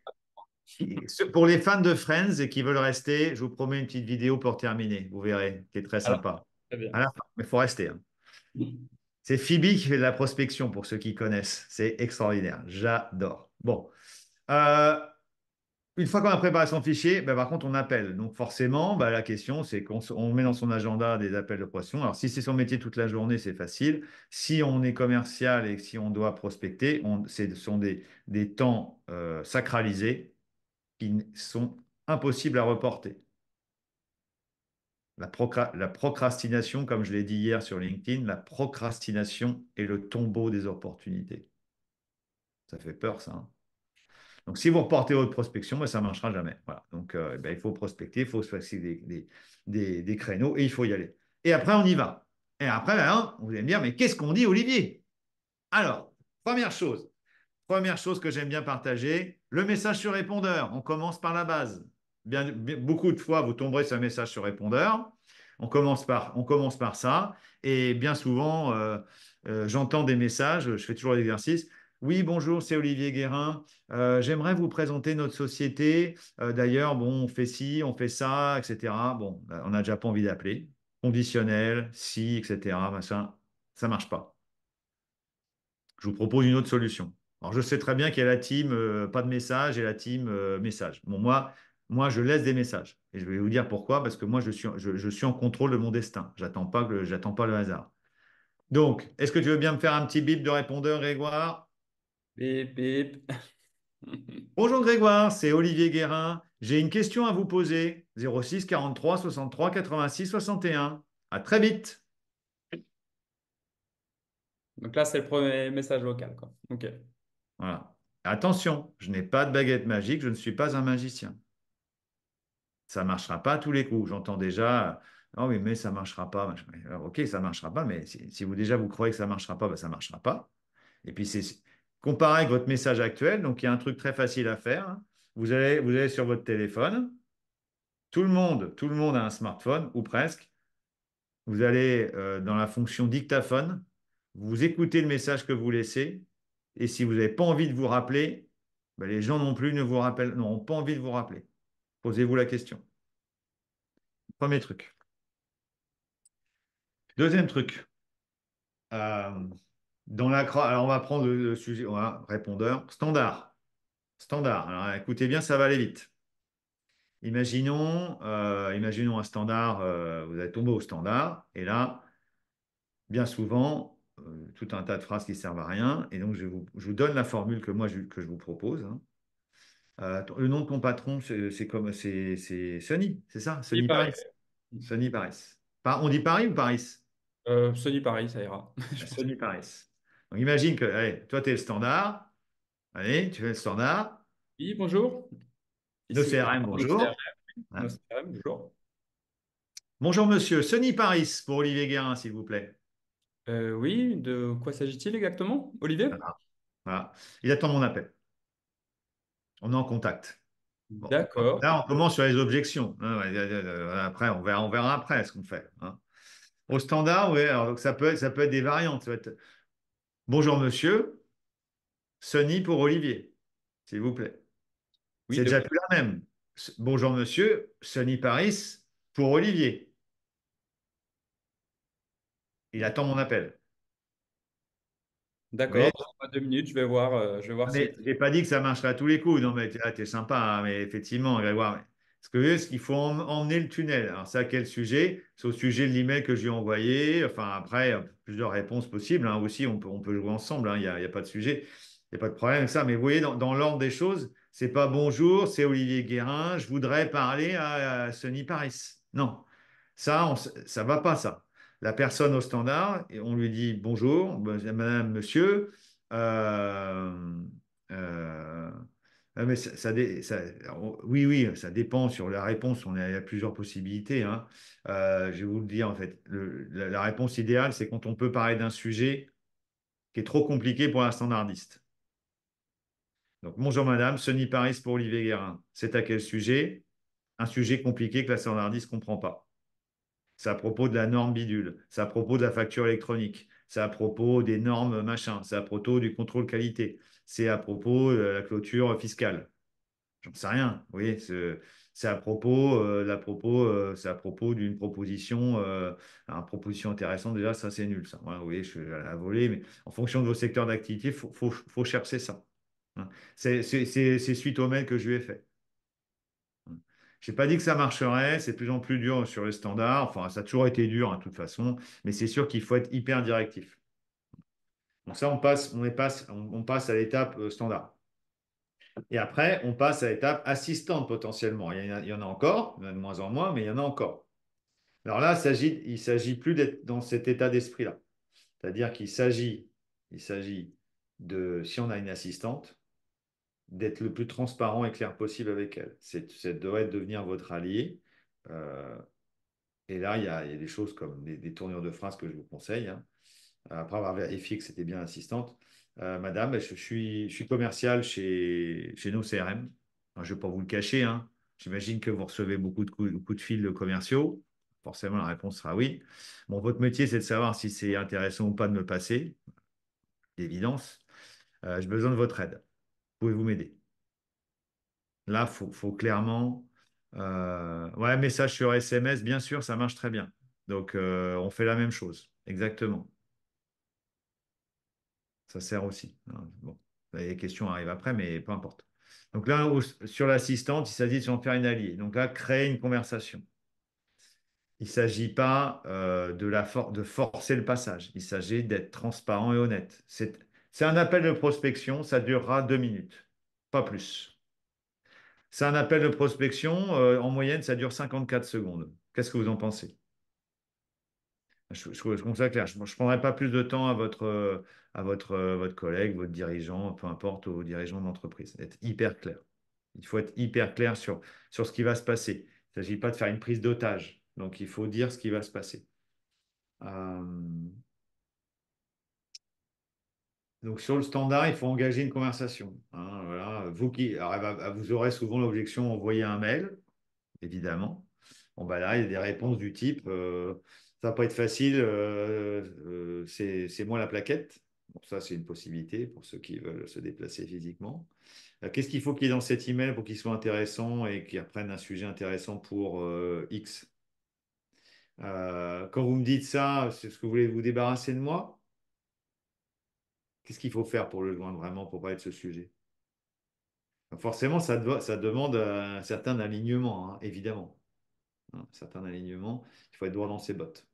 pour les fans de Friends et qui veulent rester, je vous promets une petite vidéo pour terminer, vous verrez, qui est très Alors, sympa. très bien. À la fin, mais il faut rester. Hein. C'est Phoebe qui fait de la prospection pour ceux qui connaissent. C'est extraordinaire. J'adore. Bon. Euh, une fois qu'on a préparé son fichier, ben, par contre, on appelle. Donc, forcément, ben, la question, c'est qu'on met dans son agenda des appels de prospection. Alors, si c'est son métier toute la journée, c'est facile. Si on est commercial et si on doit prospecter, ce sont des temps sacralisés qui sont impossibles à reporter. La procrastination, comme je l'ai dit hier sur LinkedIn, la procrastination est le tombeau des opportunités. Ça fait peur, ça. Hein. Donc, si vous reportez votre prospection, ben, ça ne marchera jamais. Voilà. Donc, ben, il faut prospecter, il faut se fixer des créneaux et il faut y aller. Et après, on y va. Et après, ben, hein, vous allez me dire, mais qu'est-ce qu'on dit, Olivier? Alors, première chose, Première chose que j'aime bien partager, le message sur répondeur. On commence par la base. Beaucoup de fois, vous tomberez sur un message sur répondeur. On commence par ça. Et bien souvent, j'entends des messages, je fais toujours l'exercice. Oui, bonjour, c'est Olivier Guérin. J'aimerais vous présenter notre société. D'ailleurs, bon, on fait ci, on fait ça, etc. Bon, on n'a déjà pas envie d'appeler. Conditionnel, si, etc. Machin, ça marche pas. Je vous propose une autre solution. Alors, je sais très bien qu'il y a la team pas de message et la team message. Bon, moi, je laisse des messages. Et je vais vous dire pourquoi, parce que moi, je suis en contrôle de mon destin. J'attends pas le hasard. Donc, est-ce que tu veux bien me faire un petit bip de répondeur, Grégoire? Bip, bip. Bonjour Grégoire, c'est Olivier Guérin. J'ai une question à vous poser. 06 43 63 86 61. À très vite. Donc là, c'est le premier message vocal, quoi. OK. Voilà. Attention, je n'ai pas de baguette magique, je ne suis pas un magicien. Ça ne marchera pas à tous les coups. J'entends déjà, ah oui, mais ça ne marchera pas. Alors, ok, ça ne marchera pas, mais si vous déjà vous croyez que ça ne marchera pas, ben, ça ne marchera pas. Et puis c'est comparé avec votre message actuel, donc il y a un truc très facile à faire, hein. Vous allez sur votre téléphone. Tout le monde a un smartphone, ou presque. Vous allez dans la fonction dictaphone, vous écoutez le message que vous laissez, et si vous n'avez pas envie de vous rappeler, ben, les gens non plus ne vous rappellent, n'auront pas envie de vous rappeler. Posez-vous la question. Premier truc. Deuxième truc. Euh, alors on va prendre le sujet, voilà, répondeur. Standard. Standard. Alors écoutez bien, ça va aller vite. Imaginons un standard, vous allez tomber au standard, et là, bien souvent, tout un tas de phrases qui servent à rien. Et donc, je vous donne la formule que je vous propose, hein. Le nom de ton patron, c'est Sonny, c'est ça? Oui, Sonny pareil. Paris. Sonny Paris. On dit Paris ou Paris? Sony, pareil, ça ira. Je pense. Sonny Paris. Donc, imagine que, allez, toi, tu es le standard. Allez, tu fais le standard. Oui, bonjour. Nos Ici, CRM, nos CRM. bonjour. Nos Hein. CRM, bonjour. Bonjour, monsieur. Sonny Paris pour Olivier Guérin, s'il vous plaît. Oui, de quoi s'agit-il exactement, Olivier? Voilà. Voilà. Il attend mon appel. On est en contact. Bon, D'accord. là, on commence sur les objections, hein. Ouais, après, on verra après ce qu'on fait, hein. Au standard, oui, alors donc ça peut être des variantes. Ça peut être, bonjour monsieur, Sonny pour Olivier, s'il vous plaît. Oui, C'est déjà plus la même. Bonjour monsieur, Sonny Paris pour Olivier. Il attend mon appel. Vous d'accord. voyez? Dans 2 minutes, je vais voir si. Mais j'ai pas dit que ça marcherait à tous les coups. Non, mais t'es sympa, hein, mais effectivement, Grégoire. Ce que je veux dire, c'est qu'il faut emmener le tunnel. Alors, c'est à quel sujet? C'est au sujet de l'email que je lui ai envoyé. Enfin, après, il y a plusieurs réponses possibles, hein. Aussi, on peut jouer ensemble, hein. Il y a pas de sujet. Il n'y a pas de problème avec ça. Mais vous voyez, dans l'ordre des choses, c'est pas bonjour, c'est Olivier Guérin. Je voudrais parler à Sonny Paris. Non, ça va pas, ça. La personne au standard, et on lui dit bonjour, madame, monsieur. Euh, euh, mais oui, oui, ça dépend sur la réponse. Il y a plusieurs possibilités, hein. Je vais vous le dire, en fait. La réponse idéale, c'est quand on peut parler d'un sujet qui est trop compliqué pour un standardiste. Donc, bonjour madame, Sonny Paris pour Olivier Guérin. C'est à quel sujet? Un sujet compliqué que la standardiste ne comprend pas. C'est à propos de la norme bidule. C'est à propos de la facture électronique. C'est à propos des normes machin. C'est à propos du contrôle qualité. C'est à propos de la clôture fiscale. J'en sais rien. Vous voyez, c'est à propos, c'est à propos d'une proposition, une proposition intéressante. Déjà, ça, c'est nul, ça. Voilà, vous voyez, je suis à la volée, mais en fonction de vos secteurs d'activité, faut chercher ça, hein. C'est suite au mail que je lui ai fait. Je n'ai pas dit que ça marcherait, c'est de plus en plus dur sur les standards. Enfin, ça a toujours été dur, hein, de toute façon, mais c'est sûr qu'il faut être hyper directif. Donc ça, on passe à l'étape standard. Et après, on passe à l'étape assistante potentiellement. Il y en a encore, il y en a de moins en moins, mais il y en a encore. Alors là, il s'agit plus d'être dans cet état d'esprit-là. C'est-à-dire il s'agit de, si on a une assistante, d'être le plus transparent et clair possible avec elle. Ça devrait devenir votre allié. Euh, Et là, il y a des choses comme des tournures de phrases que je vous conseille, hein. Après avoir vérifié que c'était bien assistante. Madame, je suis commercial chez nos CRM. Alors, je ne vais pas vous le cacher, hein. J'imagine que vous recevez beaucoup de fils de commerciaux. Forcément, la réponse sera oui. Bon, votre métier, c'est de savoir si c'est intéressant ou pas de me passer, d'évidence. J'ai besoin de votre aide. Pouvez-vous m'aider? Là, faut clairement. Ouais, message sur SMS, bien sûr, ça marche très bien. Donc, on fait la même chose. Exactement. Ça sert aussi, hein. Bon. Les questions arrivent après, mais peu importe. Donc là, sur l'assistante, il s'agit de s'en faire une alliée. Donc là, créer une conversation. Il ne s'agit pas de forcer le passage. Il s'agit d'être transparent et honnête. C'est un appel de prospection, ça durera 2 minutes, pas plus. C'est un appel de prospection, en moyenne, ça dure 54 secondes. Qu'est-ce que vous en pensez? Je trouve ça clair. Je ne prendrai pas plus de temps à votre collègue, votre dirigeant, peu importe, au dirigeant d'entreprise. Être hyper clair. Il faut être hyper clair sur ce qui va se passer. Il ne s'agit pas de faire une prise d'otage. Donc, il faut dire ce qui va se passer. Euh, donc, sur le standard, il faut engager une conversation. Hein, voilà. Alors, vous aurez souvent l'objection envoyer un mail, évidemment. Bon, bah là, il y a des réponses du type ça va pas être facile, c'est moi la plaquette. Bon, ça, c'est une possibilité pour ceux qui veulent se déplacer physiquement. Qu'est-ce qu'il faut qu'il y ait dans cet email pour qu'il soit intéressant et qu'il reprenne un sujet intéressant pour X? Quand vous me dites ça, c'est ce que vous voulez vous débarrasser de moi? Qu'est-ce qu'il faut faire pour le joindre vraiment pour parler de ce sujet? Forcément, ça demande un certain alignement, hein, évidemment. Hein, un certain alignement. Il faut être droit dans ses bottes.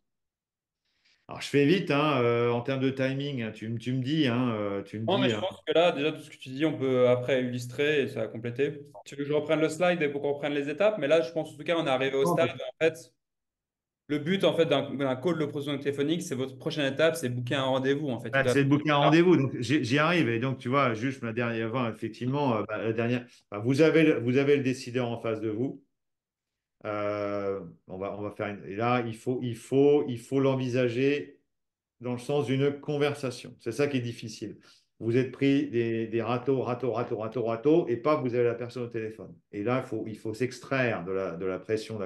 Alors, je fais vite, hein, en termes de timing, hein, tu me dis, hein, Non, mais je hein. pense que là, déjà, tout ce que tu dis, on peut après illustrer et ça va compléter. Tu veux que je reprenne le slide et pour qu'on reprenne les étapes, mais là, je pense en tout cas, on est arrivé au Non, stade. En fait, le but en fait d'un call de prospection téléphonique, c'est votre prochaine étape, c'est booker un rendez-vous. En fait, il doit. c'est de booker un rendez-vous, donc j'y arrive. Et donc, tu vois, juste ma dernière fois, effectivement, la dernière, vous avez le décideur en face de vous. On va faire et là, il faut l'envisager dans le sens d'une conversation. C'est ça qui est difficile. Vous êtes pris des râteaux, râteaux, râteaux, râteaux, râteaux, et pas vous avez la personne au téléphone. Et là, il faut s'extraire de la pression,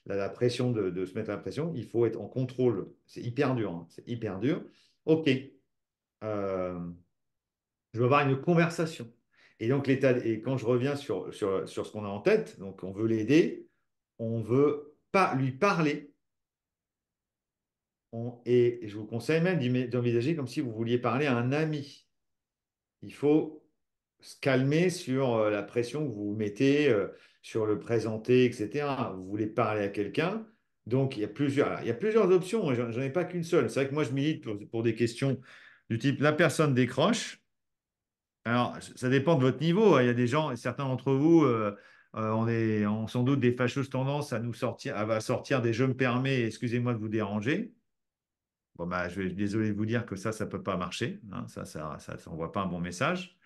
la pression de se mettre la pression. Il faut être en contrôle. C'est hyper dur, hein. C'est hyper dur. OK. Euh, je veux avoir une conversation. Et donc, et quand je reviens sur ce qu'on a en tête, donc on veut l'aider, on veut pas lui parler. Et je vous conseille même d'envisager comme si vous vouliez parler à un ami. Il faut se calmer sur la pression que vous vous mettez sur le présenter, etc. Vous voulez parler à quelqu'un, donc il y a plusieurs options. Moi, j'en ai pas qu'une seule. C'est vrai que moi, je milite pour des questions du type la personne décroche. Alors, ça dépend de votre niveau, hein. Il y a des gens, certains d'entre vous, ont sans doute des fâcheuses tendances à sortir des je me permets, excusez-moi de vous déranger. Bon, bah, je suis désolé de vous dire que ça ne peut pas marcher, hein. Ça n'envoie pas un bon message.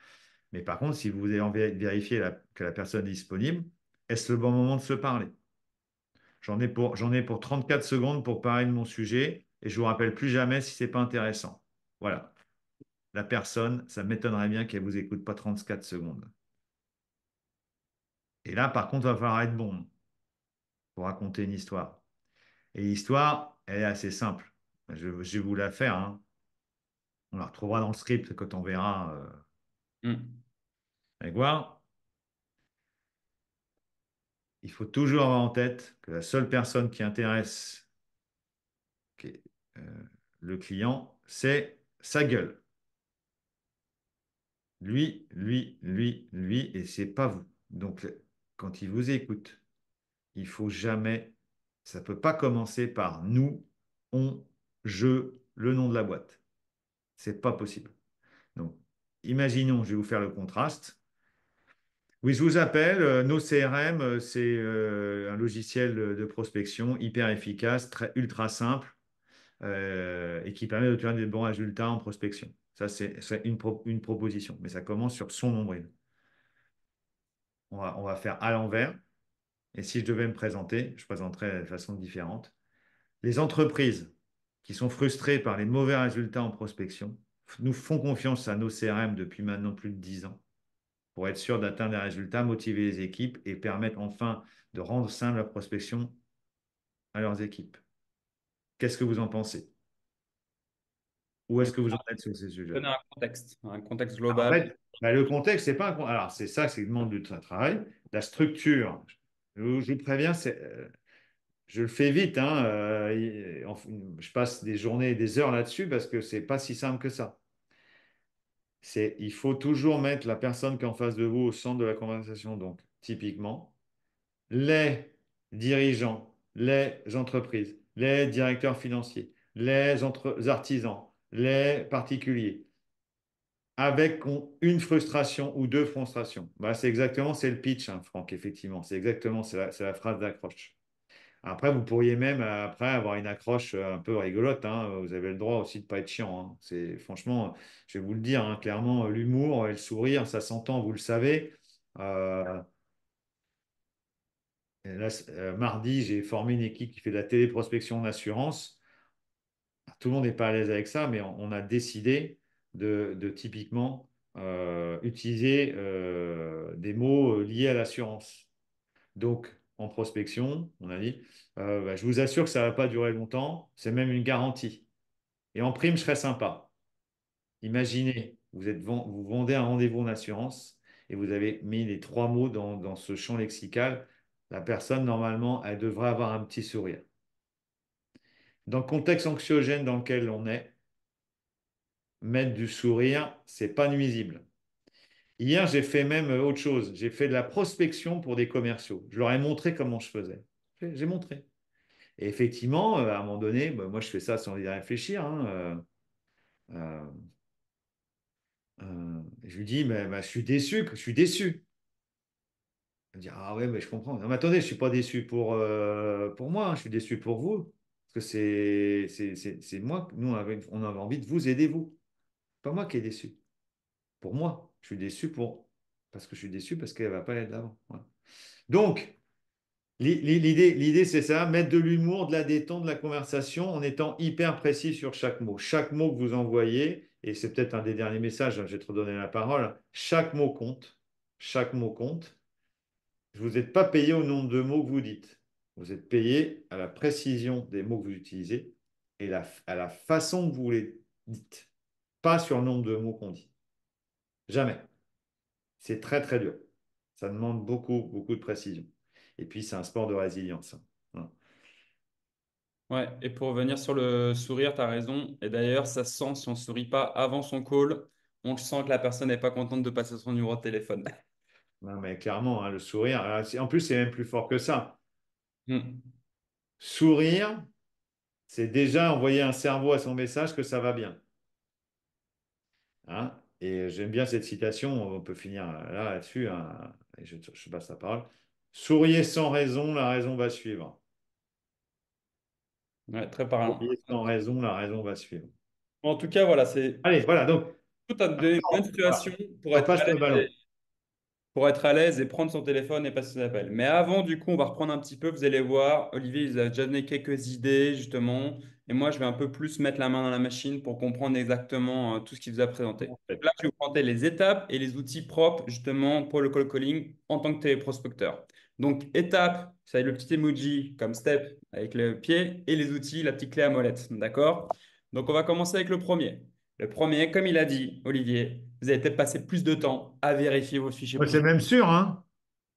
Mais par contre, si vous avez envie de vérifier que la personne est disponible, est-ce le bon moment de se parler? J'en ai pour 34 secondes pour parler de mon sujet et je ne vous rappelle plus jamais si ce n'est pas intéressant. Voilà. La personne, ça m'étonnerait bien qu'elle ne vous écoute pas 34 secondes. Et là, par contre, il va falloir être bon pour raconter une histoire. Et l'histoire, elle est assez simple. Je vais vous la faire, hein. On la retrouvera dans le script quand on verra. Hmm. Avec voir. Il faut toujours avoir en tête que la seule personne qui intéresse qui le client, c'est sa gueule. Lui, et c'est pas vous. Donc, quand il vous écoute, il faut jamais, ça peut pas commencer par nous, on, je, le nom de la boîte. C'est pas possible. Donc, imaginons, je vais vous faire le contraste. Oui, je vous appelle. Nos CRM, c'est un logiciel de prospection hyper efficace, ultra simple et qui permet d'obtenir des bons résultats en prospection. Ça, c'est une proposition, mais ça commence sur son nombril. On va faire à l'envers. Et si je devais me présenter, je présenterais de façon différente. Les entreprises qui sont frustrées par les mauvais résultats en prospection nous font confiance à nos CRM depuis maintenant plus de 10 ans pour être sûr d'atteindre des résultats, motiver les équipes et permettre enfin de rendre simple la prospection à leurs équipes. Qu'est-ce que vous en pensez? Où est-ce Donc, que vous en êtes sur ces sujets? donner un contexte En global. fait, bah, le contexte, c'est pas un alors c'est ça, c'est demande du travail. La structure, je vous préviens, je le fais vite, hein, je passe des journées et des heures là-dessus parce que c'est pas si simple que ça. Il faut toujours mettre la personne qui est en face de vous au centre de la conversation. Donc, typiquement, les dirigeants, les entreprises, les directeurs financiers, artisans, les particuliers, avec une frustration ou deux frustrations. Bah, c'est le pitch, hein, Franck, effectivement. C'est la phrase d'accroche. Après, vous pourriez même, après, avoir une accroche un peu rigolote, hein. Vous avez le droit aussi de pas être chiant, hein. Franchement, je vais vous le dire, hein, clairement, l'humour et le sourire, ça s'entend, vous le savez. Euh, et là, mardi, j'ai formé une équipe qui fait de la téléprospection d'assurance. Tout le monde n'est pas à l'aise avec ça, mais on a décidé de typiquement utiliser des mots liés à l'assurance. Donc, en prospection, on a dit, bah, je vous assure que ça ne va pas durer longtemps, c'est même une garantie. Et en prime, je serai sympa. Imaginez, vous vendez un rendez-vous en assurance et vous avez mis les trois mots dans ce champ lexical. La personne, normalement, elle devrait avoir un petit sourire. Dans le contexte anxiogène dans lequel on est, mettre du sourire, c'est pas nuisible. Hier, j'ai fait même autre chose. J'ai fait de la prospection pour des commerciaux. Je leur ai montré comment je faisais. J'ai montré. Et effectivement, à un moment donné, bah, moi je fais ça sans y réfléchir, hein, euh, je lui dis, mais, bah, je suis déçu, je suis déçu. Elle me dit, ah ouais, mais je comprends. Non, mais attendez, je ne suis pas déçu pour moi, hein, je suis déçu pour vous. Parce que c'est moi, nous on avait envie de vous aider, vous. Pas moi qui est déçu. Pour moi, je suis déçu parce que je suis déçu parce qu'elle ne va pas aller de l'avant. Voilà. Donc, l'idée, c'est ça, mettre de l'humour, de la détente, de la conversation en étant hyper précis sur chaque mot. Chaque mot que vous envoyez, et c'est peut-être un des derniers messages, hein, je vais te redonner la parole, chaque mot compte. Chaque mot compte. Vous n'êtes pas payé au nombre de mots que vous dites. Vous êtes payé à la précision des mots que vous utilisez et à la façon que vous les dites. Pas sur le nombre de mots qu'on dit. Jamais. C'est très, très dur. Ça demande beaucoup, beaucoup de précision. Et puis, c'est un sport de résilience, hein. Voilà. Ouais, et pour revenir sur le sourire, tu as raison. Et d'ailleurs, ça se sent si on ne sourit pas avant son call, on sent que la personne n'est pas contente de passer son numéro de téléphone. Non, mais clairement, hein, le sourire. En plus, c'est même plus fort que ça. Hmm. Sourire, c'est déjà envoyer un cerveau à son message que ça va bien, hein. Et j'aime bien cette citation. On peut finir là-dessus, hein, et je passe la parole. Souriez sans raison, la raison va suivre. Ouais, très parlant. Souriez sans raison, la raison va suivre. En tout cas, voilà, c'est Allez, voilà. Donc, tout à donner une bonne voilà, situation pour je être repasse à le ballon. l'aise et prendre son téléphone et passer ses appels. Mais avant, du coup, on va reprendre un petit peu. Vous allez voir, Olivier, il a déjà donné quelques idées, justement. Et moi, je vais un peu plus mettre la main dans la machine pour comprendre exactement tout ce qu'il vous a présenté. En Donc fait. là, je vais vous présenter les étapes et les outils propres, justement, pour le call calling en tant que téléprospecteur. Donc, étape, ça va être le petit emoji comme step avec le pied et les outils, la petite clé à molette. D'accord? Donc, on va commencer avec le premier. Le premier, comme il a dit, Olivier, vous allez peut-être passer plus de temps à vérifier vos fichiers Ouais, c'est même prospectifs. sûr, hein.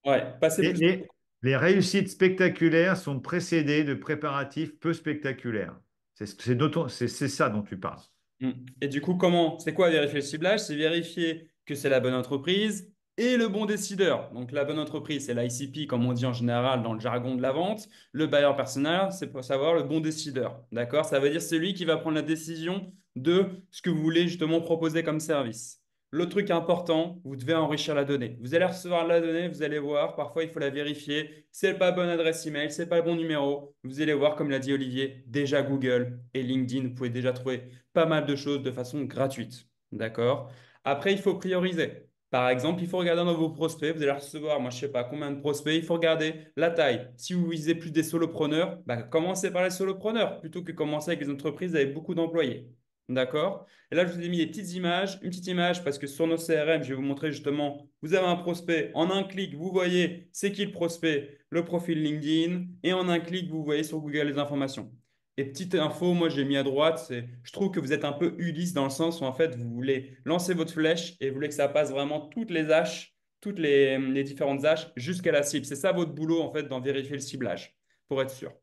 Ouais, passer Et, plus de et les réussites spectaculaires sont précédées de préparatifs peu spectaculaires. C'est ça dont tu parles. Mm. Et du coup, comment? C'est quoi vérifier le ciblage? C'est vérifier que c'est la bonne entreprise et le bon décideur. Donc, la bonne entreprise, c'est l'ICP, comme on dit en général dans le jargon de la vente. Le buyer personnel, c'est pour savoir le bon décideur. D'accord? Ça veut dire c'est lui qui va prendre la décision de ce que vous voulez justement proposer comme service. Le truc important, vous devez enrichir la donnée. Vous allez recevoir la donnée, vous allez voir, parfois il faut la vérifier. C'est pas la bonne adresse email, c'est pas le bon numéro. Vous allez voir, comme l'a dit Olivier, déjà Google et LinkedIn, vous pouvez déjà trouver pas mal de choses de façon gratuite. D'accord? Après, il faut prioriser. Par exemple, il faut regarder dans vos prospects. Vous allez recevoir, moi, je sais pas combien de prospects. Il faut regarder la taille. Si vous visez plus des solopreneurs, bah, commencez par les solopreneurs plutôt que commencer avec les entreprises avec beaucoup d'employés. D'accord? Et là, je vous ai mis des petites images. Une petite image parce que sur nos CRM, je vais vous montrer justement, vous avez un prospect. En un clic, vous voyez c'est qui le prospect, le profil LinkedIn. Et en un clic, vous voyez sur Google les informations. Et petite info, moi j'ai mis à droite, c'est je trouve que vous êtes un peu Ulysse dans le sens où en fait vous voulez lancer votre flèche et vous voulez que ça passe vraiment toutes les haches, toutes les différentes haches jusqu'à la cible. C'est ça votre boulot en fait d'en vérifier le ciblage pour être sûr.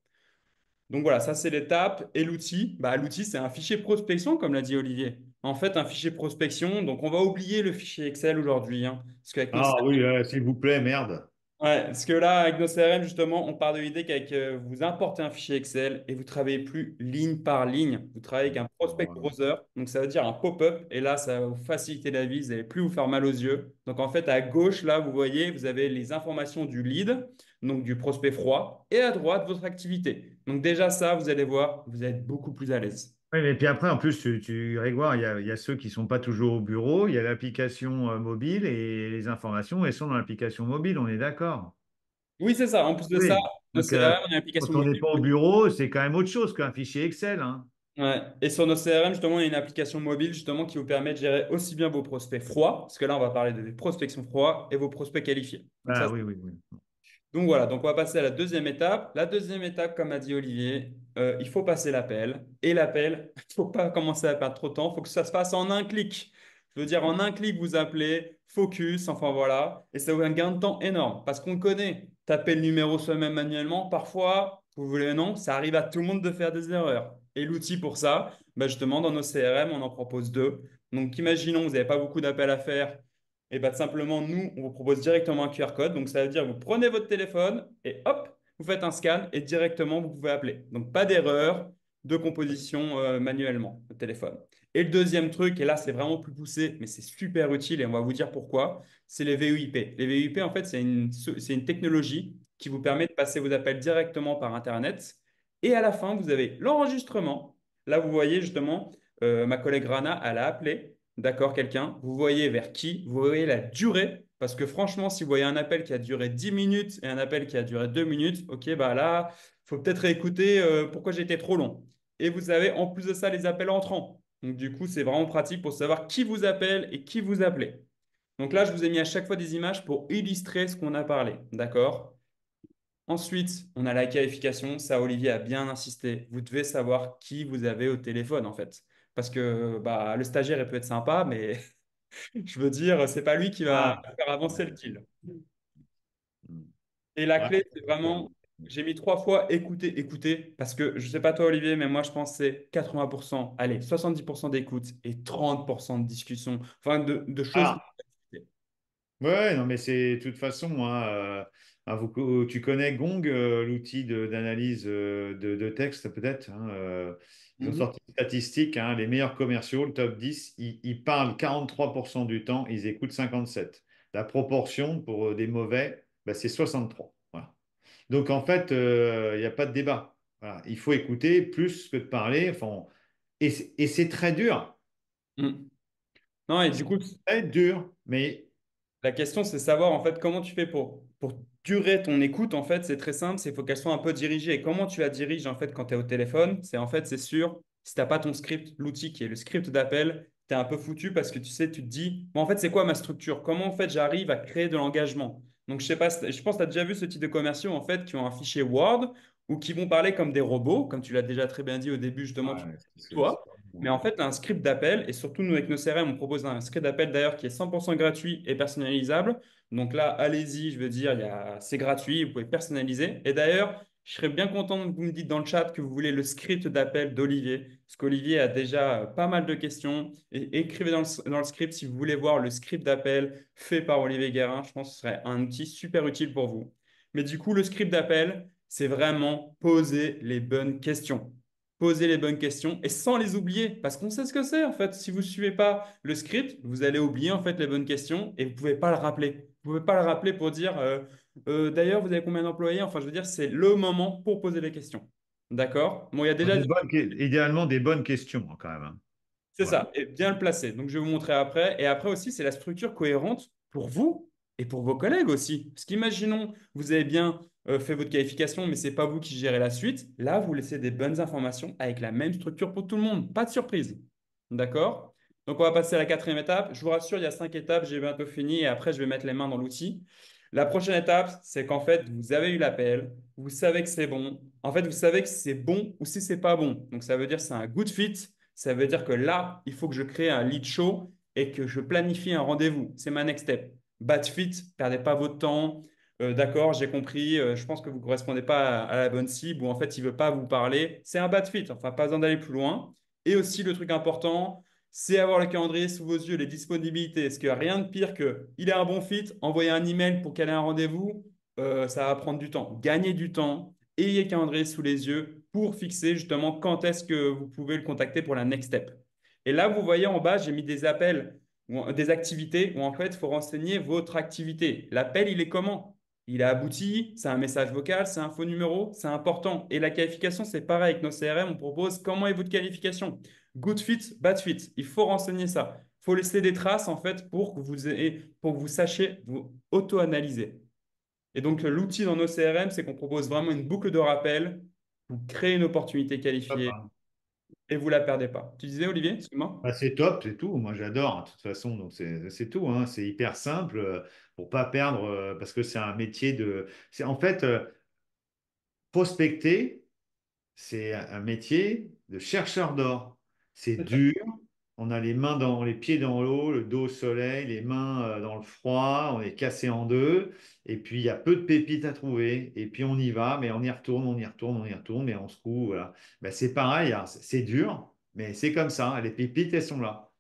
Donc voilà, ça c'est l'étape. Et l'outil, bah, l'outil c'est un fichier prospection comme l'a dit Olivier. en fait un fichier prospection. Donc, on va oublier le fichier Excel aujourd'hui, hein, parce qu'avec nos Ah oui, s'il vous plaît, merde. Ouais, parce que là, avec nos CRM, justement, on part de l'idée qu'avec vous importez un fichier Excel et vous travaillez plus ligne par ligne. Vous travaillez avec un prospect browser, donc ça veut dire un pop-up, et là, ça va vous faciliter la vie, vous n'allez plus vous faire mal aux yeux. Donc en fait, à gauche, là, vous voyez, vous avez les informations du lead, donc du prospect froid, et à droite, votre activité. Donc déjà, ça, vous allez voir, vous êtes beaucoup plus à l'aise. Oui, mais puis après, en plus, Grégoire, il y a ceux qui sont pas toujours au bureau, il y a l'application mobile et les informations, elles sont dans l'application mobile, on est d'accord. Oui, c'est ça. En plus de ça, Oui. nos Donc, CRM, on a une application quand on n'est mobile. pas au bureau, c'est quand même autre chose qu'un fichier Excel, hein. Ouais. Et sur nos CRM, justement, il y a une application mobile justement qui vous permet de gérer aussi bien vos prospects froids, parce que là, on va parler des prospections froids et vos prospects qualifiés. Donc, ça, Ah oui, oui, oui. donc voilà, donc on va passer à la deuxième étape. La deuxième étape, comme a dit Olivier, il faut passer l'appel. Et l'appel, il ne faut pas commencer à perdre trop de temps, il faut que ça se fasse en un clic. Je veux dire, en un clic, vous appelez, focus, enfin voilà. Et ça vous un gain de temps énorme. Parce qu'on connaît, taper le numéro soi-même manuellement, parfois, vous voulez non, ça arrive à tout le monde de faire des erreurs. Et l'outil pour ça, bah justement, dans nos CRM, on en propose deux. Donc imaginons, vous n'avez pas beaucoup d'appels à faire et bien, simplement, nous, on vous propose directement un QR code. Donc, ça veut dire que vous prenez votre téléphone et hop, vous faites un scan et directement, vous pouvez appeler. Donc, pas d'erreur de composition manuellement au téléphone. Et le deuxième truc, et là, c'est vraiment plus poussé, mais c'est super utile et on va vous dire pourquoi, c'est les VoIP. Les VoIP, en fait, c'est une technologie qui vous permet de passer vos appels directement par Internet. Et à la fin, vous avez l'enregistrement. Là, vous voyez justement, ma collègue Rana, elle a appelé. D'accord, quelqu'un, vous voyez vers qui, vous voyez la durée, parce que franchement, si vous voyez un appel qui a duré 10 minutes et un appel qui a duré 2 minutes, ok, bah là, il faut peut-être réécouter pourquoi j'ai été trop long. Et vous avez en plus de ça les appels entrants. Donc du coup, c'est vraiment pratique pour savoir qui vous appelle et qui vous appelez. Donc là, je vous ai mis à chaque fois des images pour illustrer ce qu'on a parlé. D'accord? Ensuite, on a la qualification. Ça, Olivier a bien insisté. Vous devez savoir qui vous avez au téléphone, en fait. Parce que bah, le stagiaire, il peut être sympa, mais je veux dire, c'est pas lui qui va Ah, faire avancer le deal. Et la ouais. clé, c'est vraiment, j'ai mis trois fois écouter, écouter, parce que je sais pas toi, Olivier, mais moi, je pense que c'est 80%, allez, 70% d'écoute et 30% de discussion, enfin, de choses. Ah, ouais, non, mais c'est de toute façon, hein, tu connais Gong, l'outil d'analyse de texte, peut-être, hein, ils ont Mhm. sorti une statistique, hein, les meilleurs commerciaux, le top 10, ils parlent 43% du temps, ils écoutent 57. La proportion pour des mauvais, bah, c'est 63. Voilà. Donc, en fait, il n'y a pas de débat. Voilà. Il faut écouter plus que de parler. Enfin, et c'est très dur. Mhm. Non, et du C'est coup, très dur, mais la question, c'est savoir en fait comment tu fais pour durer ton écoute. En fait, c'est très simple, c'est faut qu'elle soit un peu dirigée. Et comment tu la diriges en fait quand tu es au téléphone? C'est en fait, c'est sûr, si tu n'as pas ton script, l'outil qui est le script d'appel, tu es un peu foutu parce que tu sais, tu te dis, bon, en fait, c'est quoi ma structure? Comment en fait j'arrive à créer de l'engagement? Donc, je sais pas, je pense que tu as déjà vu ce type de commerciaux en fait qui ont un fichier Word ou qui vont parler comme des robots, comme tu l'as déjà très bien dit au début, justement, tu ouais, toi. pas Mais bon. en fait, un script d'appel, et surtout nous avec nos CRM, on propose un script d'appel d'ailleurs qui est 100% gratuit et personnalisable. Donc là, allez-y, je veux dire, c'est gratuit, vous pouvez personnaliser. Et d'ailleurs, je serais bien content que vous me dites dans le chat que vous voulez le script d'appel d'Olivier, parce qu'Olivier a déjà pas mal de questions. Et écrivez dans le script si vous voulez voir le script d'appel fait par Olivier Guérin. Je pense que ce serait un outil super utile pour vous. Mais du coup, le script d'appel, c'est vraiment poser les bonnes questions. Poser les bonnes questions et sans les oublier, parce qu'on sait ce que c'est en fait. Si vous ne suivez pas le script, vous allez oublier en fait les bonnes questions et vous ne pouvez pas le rappeler. Vous ne pouvez pas le rappeler pour dire d'ailleurs, vous avez combien d'employés? Enfin, je veux dire, c'est le moment pour poser les questions. D'accord? Bon, il y a déjà Idéalement, des bonnes questions, hein, quand même, hein. c'est Voilà. ça, et bien le placer. Donc, je vais vous montrer après. Et après aussi, c'est la structure cohérente pour vous et pour vos collègues aussi. Parce qu'imaginons, vous avez bien fait votre qualification, mais ce n'est pas vous qui gérez la suite. Là, vous laissez des bonnes informations avec la même structure pour tout le monde. Pas de surprise. D'accord? Donc, on va passer à la quatrième étape. Je vous rassure, il y a 5 étapes. J'ai bientôt fini et après, je vais mettre les mains dans l'outil. La prochaine étape, c'est qu'en fait, vous avez eu l'appel, vous savez que c'est bon. En fait, vous savez que c'est bon ou si c'est pas bon. Donc, ça veut dire que c'est un good fit. Ça veut dire que là, il faut que je crée un lead show et que je planifie un rendez-vous. C'est ma next step. Bad fit, perdez pas votre temps. D'accord, j'ai compris. Je pense que vous ne correspondez pas à la bonne cible ou en fait, il ne veut pas vous parler. C'est un bad fit. Enfin, pas besoin d'aller plus loin. Et aussi, le truc important, c'est avoir le calendrier sous vos yeux, les disponibilités. Est-ce qu'il n'y a rien de pire que il a un bon fit, envoyer un email pour caler un rendez-vous, ça va prendre du temps. Gagnez du temps, ayez le calendrier sous les yeux pour fixer justement quand est-ce que vous pouvez le contacter pour la next step. Et là, vous voyez en bas, j'ai mis des appels, des activités où en fait, il faut renseigner votre activité. L'appel, il est comment? Il a abouti, c'est un message vocal, c'est un faux numéro, c'est important. Et la qualification, c'est pareil avec nos CRM, on propose comment est votre qualification. Good fit, bad fit. Il faut renseigner ça. Il faut laisser des traces en fait pour que vous sachiez vous auto-analyser. Et donc l'outil dans nos CRM, c'est qu'on propose vraiment une boucle de rappel. Vous créez une opportunité Top, qualifiée hein. et vous la perdez pas. Tu disais Olivier, excuse-moi? Bah, c'est top, c'est tout. Moi, j'adore, hein, de toute façon. Donc, c'est tout, hein. C'est hyper simple pour pas perdre, parce que c'est un métier de. C'est en fait prospecter. C'est un métier de chercheur d'or. C'est dur. On a les mains dans les pieds dans l'eau, le dos au soleil, les mains dans le froid. On est cassé en deux. Et puis il y a peu de pépites à trouver. Et puis on y va, mais on y retourne, on y retourne, on y retourne, mais on se trouve. Voilà. Ben, c'est pareil, hein. C'est dur, mais c'est comme ça. Les pépites, elles sont là.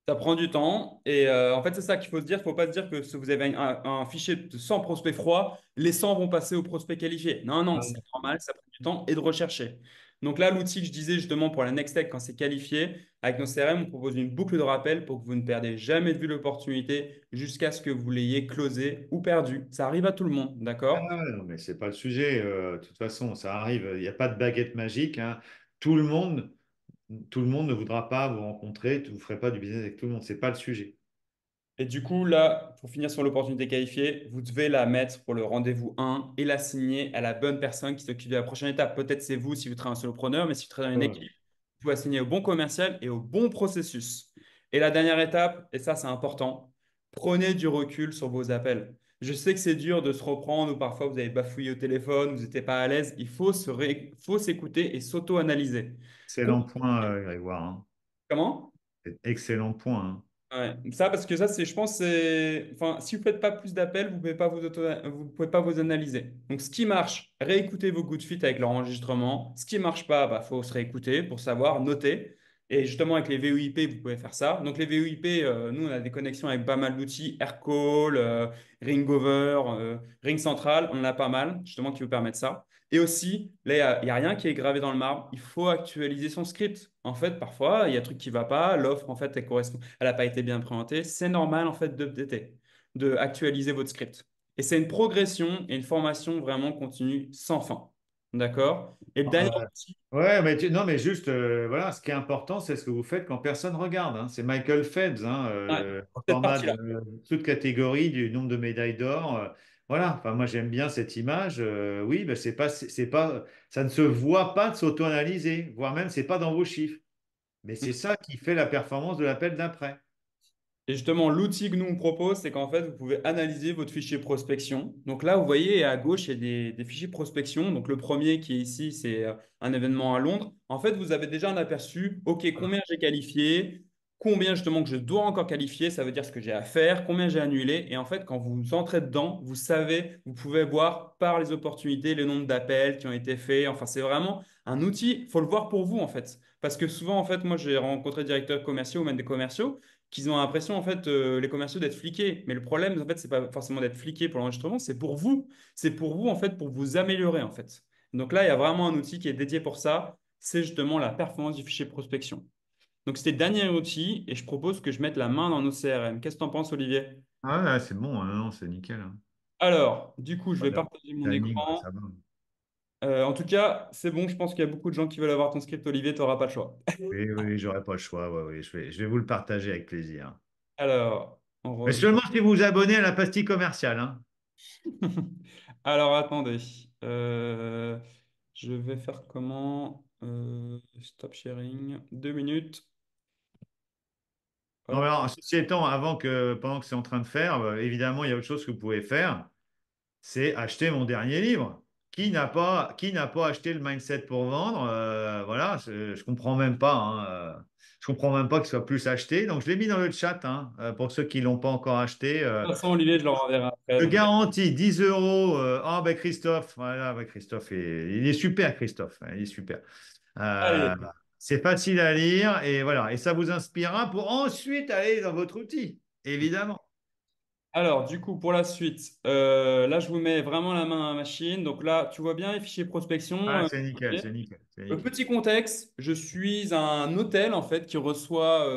Ça prend du temps et en fait c'est ça qu'il faut se dire. Il ne faut pas se dire que si vous avez un fichier de 100 prospects froids, les 100 vont passer aux prospects qualifiés. Non, non, c'est normal, ça prend du temps et de rechercher. Donc là, l'outil que je disais justement pour la Next Tech, quand c'est qualifié, avec nos CRM, on propose une boucle de rappel pour que vous ne perdez jamais de vue l'opportunité jusqu'à ce que vous l'ayez closé ou perdu. Ça arrive à tout le monde, Ah d'accord? ouais, non, mais c'est pas le sujet. De toute façon, ça arrive. Il n'y a pas de baguette magique, hein. Tout le monde, tout le monde ne voudra pas vous rencontrer. Vous ne ferez pas du business avec tout le monde. C'est pas le sujet. Et du coup, là, pour finir sur l'opportunité qualifiée, vous devez la mettre pour le rendez-vous 1 et la signer à la bonne personne qui s'occupe de la prochaine étape. Peut-être c'est vous si vous travaillez en solopreneur, mais si vous travaillez dans une équipe, Ouais. vous pouvez assigner au bon commercial et au bon processus. Et la dernière étape, et ça c'est important, prenez du recul sur vos appels. Je sais que c'est dur de se reprendre ou parfois vous avez bafouillé au téléphone, vous n'étiez pas à l'aise. Il faut faut s'écouter et s'auto-analyser. Excellent point, Grégoire, hein. Comment? Excellent point, hein. Ouais, ça parce que ça c'est je pense c'est enfin si vous faites pas plus d'appels, vous pouvez pas vous analyser. Donc ce qui marche, réécoutez vos good fit avec l'enregistrement. Ce qui marche pas, bah faut se réécouter pour savoir noter. Et justement avec les VOIP, vous pouvez faire ça. Donc les VOIP, nous on a des connexions avec pas mal d'outils, Aircall, Ringover, Ring Central, on en a pas mal justement qui vous permettent ça. Et aussi, là, il y a rien qui est gravé dans le marbre. Il faut actualiser son script. En fait, parfois, il y a un truc qui va pas. L'offre, en fait, elle correspond, elle n'a pas été bien présentée. C'est normal, en fait, d'updater, de actualiser votre script. Et c'est une progression et une formation vraiment continue sans fin. D'accord? Et le dernier outil, Ouais, mais non, mais juste, voilà, ce qui est important, c'est ce que vous faites quand personne regarde, hein. C'est Michael Phelps, hein, ouais, le cette format partie-là. de toute catégorie du nombre de médailles d'or. Voilà, enfin, moi j'aime bien cette image. Oui, ben, c'est pas, ça ne se voit pas de s'auto-analyser, voire même c'est pas dans vos chiffres. Mais c'est ça qui fait la performance de l'appel d'après. Et justement, l'outil que nous on propose, c'est qu'en fait, vous pouvez analyser votre fichier prospection. Donc là, vous voyez à gauche, il y a des fichiers prospection. Donc le premier qui est ici, c'est un événement à Londres. En fait, vous avez déjà un aperçu, OK, combien j'ai qualifié, combien justement que je dois encore qualifier, ça veut dire ce que j'ai à faire, combien j'ai annulé. Et en fait, quand vous entrez dedans, vous savez, vous pouvez voir par les opportunités le nombre d'appels qui ont été faits. Enfin, c'est vraiment un outil, il faut le voir pour vous en fait. Parce que souvent, en fait, moi, j'ai rencontré des directeurs commerciaux ou même des commerciaux qu'ils ont l'impression, en fait, les commerciaux d'être fliqués. Mais le problème, en fait, c'est pas forcément d'être fliqué pour l'enregistrement, c'est pour vous. C'est pour vous, en fait, pour vous améliorer, en fait. Donc là, il y a vraiment un outil qui est dédié pour ça. C'est justement la performance du fichier prospection. Donc c'était le dernier outil et je propose que je mette la main dans nos CRM. Qu'est-ce que tu en penses, Olivier? Ah ouais, c'est bon, hein, non, c'est nickel, hein. Alors, du coup, je Pas vais de partager mon timing, écran. ça va. En tout cas, c'est bon, je pense qu'il y a beaucoup de gens qui veulent avoir ton script, Olivier, tu n'auras pas le choix. Oui, oui, j'aurai pas le choix. Ouais, oui, je vais vous le partager avec plaisir. Alors, Mais seulement si vous vous abonnez à la pastille commerciale, hein. Alors, attendez. Euh, je vais faire comment? Stop sharing. 2 minutes. Non, mais Hop. alors, ceci étant, pendant que c'est en train de faire, évidemment, il y a autre chose que vous pouvez faire, c'est acheter mon dernier livre. Qui n'a pas acheté le Mindset pour vendre? Voilà, je comprends même pas, hein, je comprends même pas qu'il soit plus acheté. Donc, je l'ai mis dans le chat, hein, pour ceux qui l'ont pas encore acheté. De toute façon, Olivier, je le renverrai après. Je Donc, garantis 10 euros. Ah, ben Christophe, voilà, ben Christophe, il est super, Christophe, hein, il est super. Euh, allez. C'est facile à lire et voilà. Et ça vous inspirera pour ensuite aller dans votre outil, évidemment. Alors, du coup, pour la suite, là, je vous mets vraiment la main à la machine. Donc là, tu vois bien les fichiers prospection. Ah, c'est nickel, Ok. c'est nickel, c'est nickel. Petit contexte, je suis un hôtel en fait qui reçoit,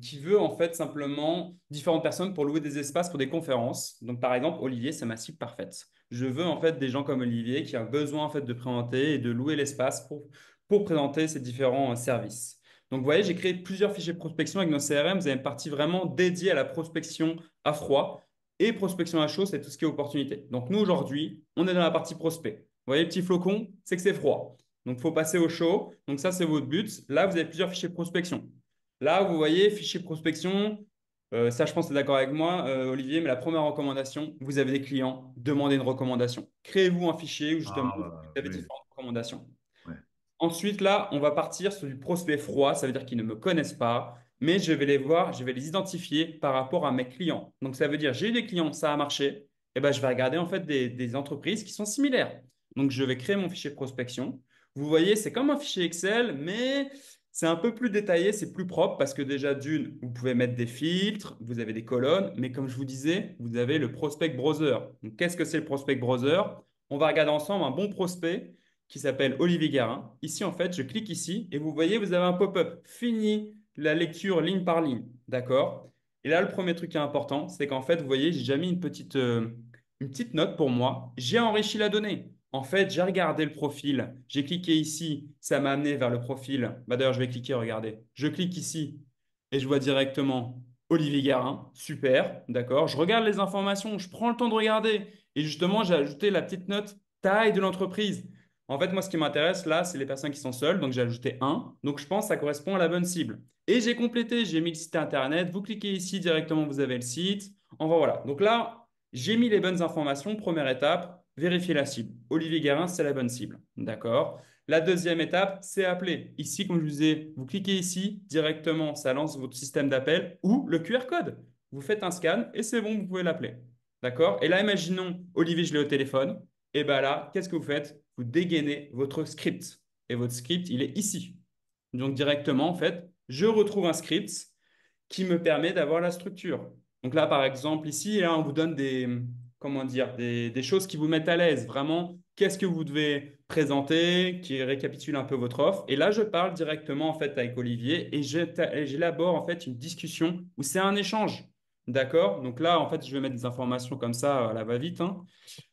qui veut en fait simplement différentes personnes pour louer des espaces pour des conférences. Donc par exemple, Olivier, c'est ma cible parfaite. Je veux en fait des gens comme Olivier qui a besoin en fait de présenter et de louer l'espace pour présenter ces différents services. Donc vous voyez, j'ai créé plusieurs fichiers de prospection avec nos CRM. Vous avez une partie vraiment dédiée à la prospection à froid et prospection à chaud, c'est tout ce qui est opportunité. Donc nous aujourd'hui, on est dans la partie prospect. Vous voyez, petit flocon, c'est que c'est froid. Donc, il faut passer au chaud. Donc, ça, c'est votre but. Là, vous avez plusieurs fichiers de prospection. Là, vous voyez, fichier de prospection. Ça, je pense que tu es d'accord avec moi, Olivier, mais la première recommandation, vous avez des clients, demandez une recommandation. Créez-vous un fichier où justement vous Ah, avez oui, différentes recommandations. ouais. Ensuite, là, on va partir sur du prospect froid. Ça veut dire qu'ils ne me connaissent pas, mais je vais les voir, je vais les identifier par rapport à mes clients. Donc, ça veut dire, j'ai eu des clients, ça a marché. Et ben, je vais regarder en fait des entreprises qui sont similaires. Donc, je vais créer mon fichier de prospection. Vous voyez, c'est comme un fichier Excel, mais c'est un peu plus détaillé, c'est plus propre parce que déjà, d'une, vous pouvez mettre des filtres, vous avez des colonnes, mais comme je vous disais, vous avez le prospect browser. Donc, qu'est-ce que c'est le prospect browser? On va regarder ensemble un bon prospect qui s'appelle Olivier Garin. Ici, en fait, je clique ici et vous voyez, vous avez un pop-up. Fini la lecture ligne par ligne. D'accord? Et là, le premier truc qui est important, c'est qu'en fait, vous voyez, j'ai déjà mis une petite note pour moi. J'ai enrichi la donnée. En fait, j'ai regardé le profil. J'ai cliqué ici. Ça m'a amené vers le profil. Bah, d'ailleurs, je vais cliquer, regardez. Je clique ici et je vois directement Olivier Garin. Super. D'accord? Je regarde les informations. Je prends le temps de regarder. Et justement, j'ai ajouté la petite note taille de l'entreprise. En fait, moi, ce qui m'intéresse là, c'est les personnes qui sont seules. Donc, j'ai ajouté un. Donc, je pense que ça correspond à la bonne cible. Et j'ai complété, j'ai mis le site internet. Vous cliquez ici directement, vous avez le site. Enfin, voilà. Donc là, j'ai mis les bonnes informations. Première étape, vérifier la cible. Olivier Guérin, c'est la bonne cible. D'accord. La deuxième étape, c'est appeler. Ici, comme je vous disais, vous cliquez ici directement, ça lance votre système d'appel ou le QR code. Vous faites un scan et c'est bon, vous pouvez l'appeler. D'accord. Et là, imaginons, Olivier, je l'ai au téléphone. Et bien là, qu'est-ce que vous faites? Vous dégainez votre script. Et votre script, il est ici. Donc directement, en fait, je retrouve un script qui me permet d'avoir la structure. Donc là, par exemple, ici, là, on vous donne comment dire, des choses qui vous mettent à l'aise. Vraiment, qu'est-ce que vous devez présenter, qui récapitule un peu votre offre. Et là, je parle directement, en fait, avec Olivier et j'élabore, en fait, une discussion où c'est un échange. D'accord? Donc là, en fait, je vais mettre des informations comme ça à la va-vite, hein.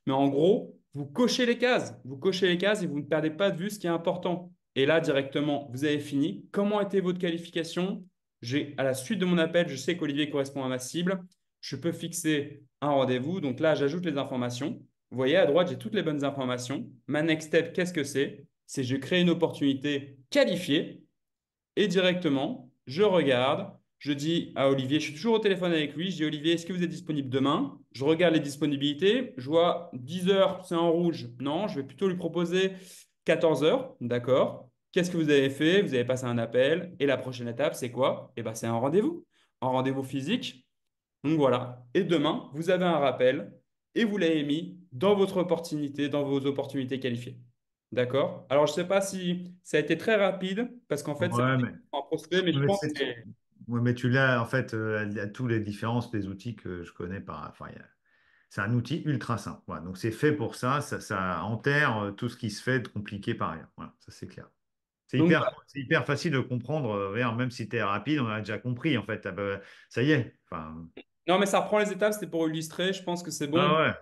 Mais en gros, vous cochez les cases. Vous cochez les cases et vous ne perdez pas de vue ce qui est important. Et là, directement, vous avez fini. Comment était votre qualification? À la suite de mon appel, je sais qu'Olivier correspond à ma cible. Je peux fixer un rendez-vous. Donc là, j'ajoute les informations. Vous voyez, à droite, j'ai toutes les bonnes informations. Ma next step, qu'est-ce que c'est? C'est je crée une opportunité qualifiée et directement, je regarde, je dis à Olivier, je suis toujours au téléphone avec lui, je dis Olivier, est-ce que vous êtes disponible demain? Je regarde les disponibilités, je vois 10 heures, c'est en rouge. Non, je vais plutôt lui proposer 14 heures, d'accord? Qu'est-ce que vous avez fait? Vous avez passé un appel et la prochaine étape, c'est quoi? Eh ben, c'est un rendez-vous physique. Donc voilà. Et demain, vous avez un rappel et vous l'avez mis dans votre opportunité, dans vos opportunités qualifiées. D'accord? Alors, je ne sais pas si ça a été très rapide parce qu'en fait, ça a Ouais, été un prospect, mais je mais pense c'est, que c'est. ouais, mais tu l'as, en fait, à tous les différences des outils que je connais par. Enfin, c'est un outil ultra simple. Voilà. Donc, c'est fait pour ça. Ça enterre tout ce qui se fait de compliqué par ailleurs. Voilà, ça, c'est clair. Donc, C'est hyper facile de comprendre. Regarde, même si tu es rapide, on a déjà compris, en fait. Ah bah, ça y est. Enfin, non, mais ça reprend les étapes, c'était pour illustrer. Je pense que c'est bon. ah ouais.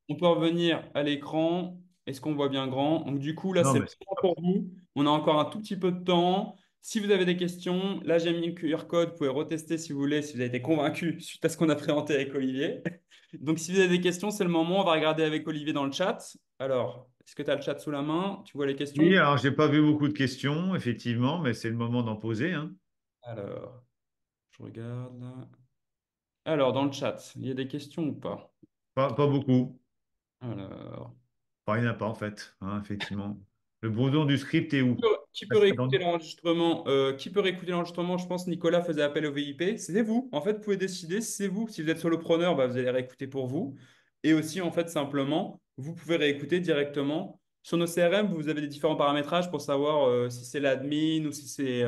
On peut revenir à l'écran. Est-ce qu'on voit bien grand? Donc, du coup, là, Non, c'est mais c'est bon top. pour vous. On a encore un tout petit peu de temps. Si vous avez des questions, là, j'ai mis le QR code. Vous pouvez retester si vous voulez, si vous avez été convaincu suite à ce qu'on a présenté avec Olivier. Donc, si vous avez des questions, c'est le moment. On va regarder avec Olivier dans le chat. Alors, est-ce que tu as le chat sous la main? Tu vois les questions? Oui, alors, j'ai pas vu beaucoup de questions, effectivement, mais c'est le moment d'en poser, hein. Alors, je regarde là. Alors, dans le chat, il y a des questions ou pas? Pas beaucoup. Alors. Enfin, il n'y en a pas, en fait, hein, effectivement. Le bourdon du script est où? Qui Ah, peut c'est réécouter l'enregistrement? Qui peut réécouter l'enregistrement? Je pense que Nicolas faisait appel au VIP. C'est vous. En fait, vous pouvez décider si c'est vous. Si vous êtes solopreneur, bah, vous allez réécouter pour vous. Et aussi, en fait, simplement, vous pouvez réécouter directement sur nos CRM, vous avez des différents paramétrages pour savoir si c'est l'admin ou si c'est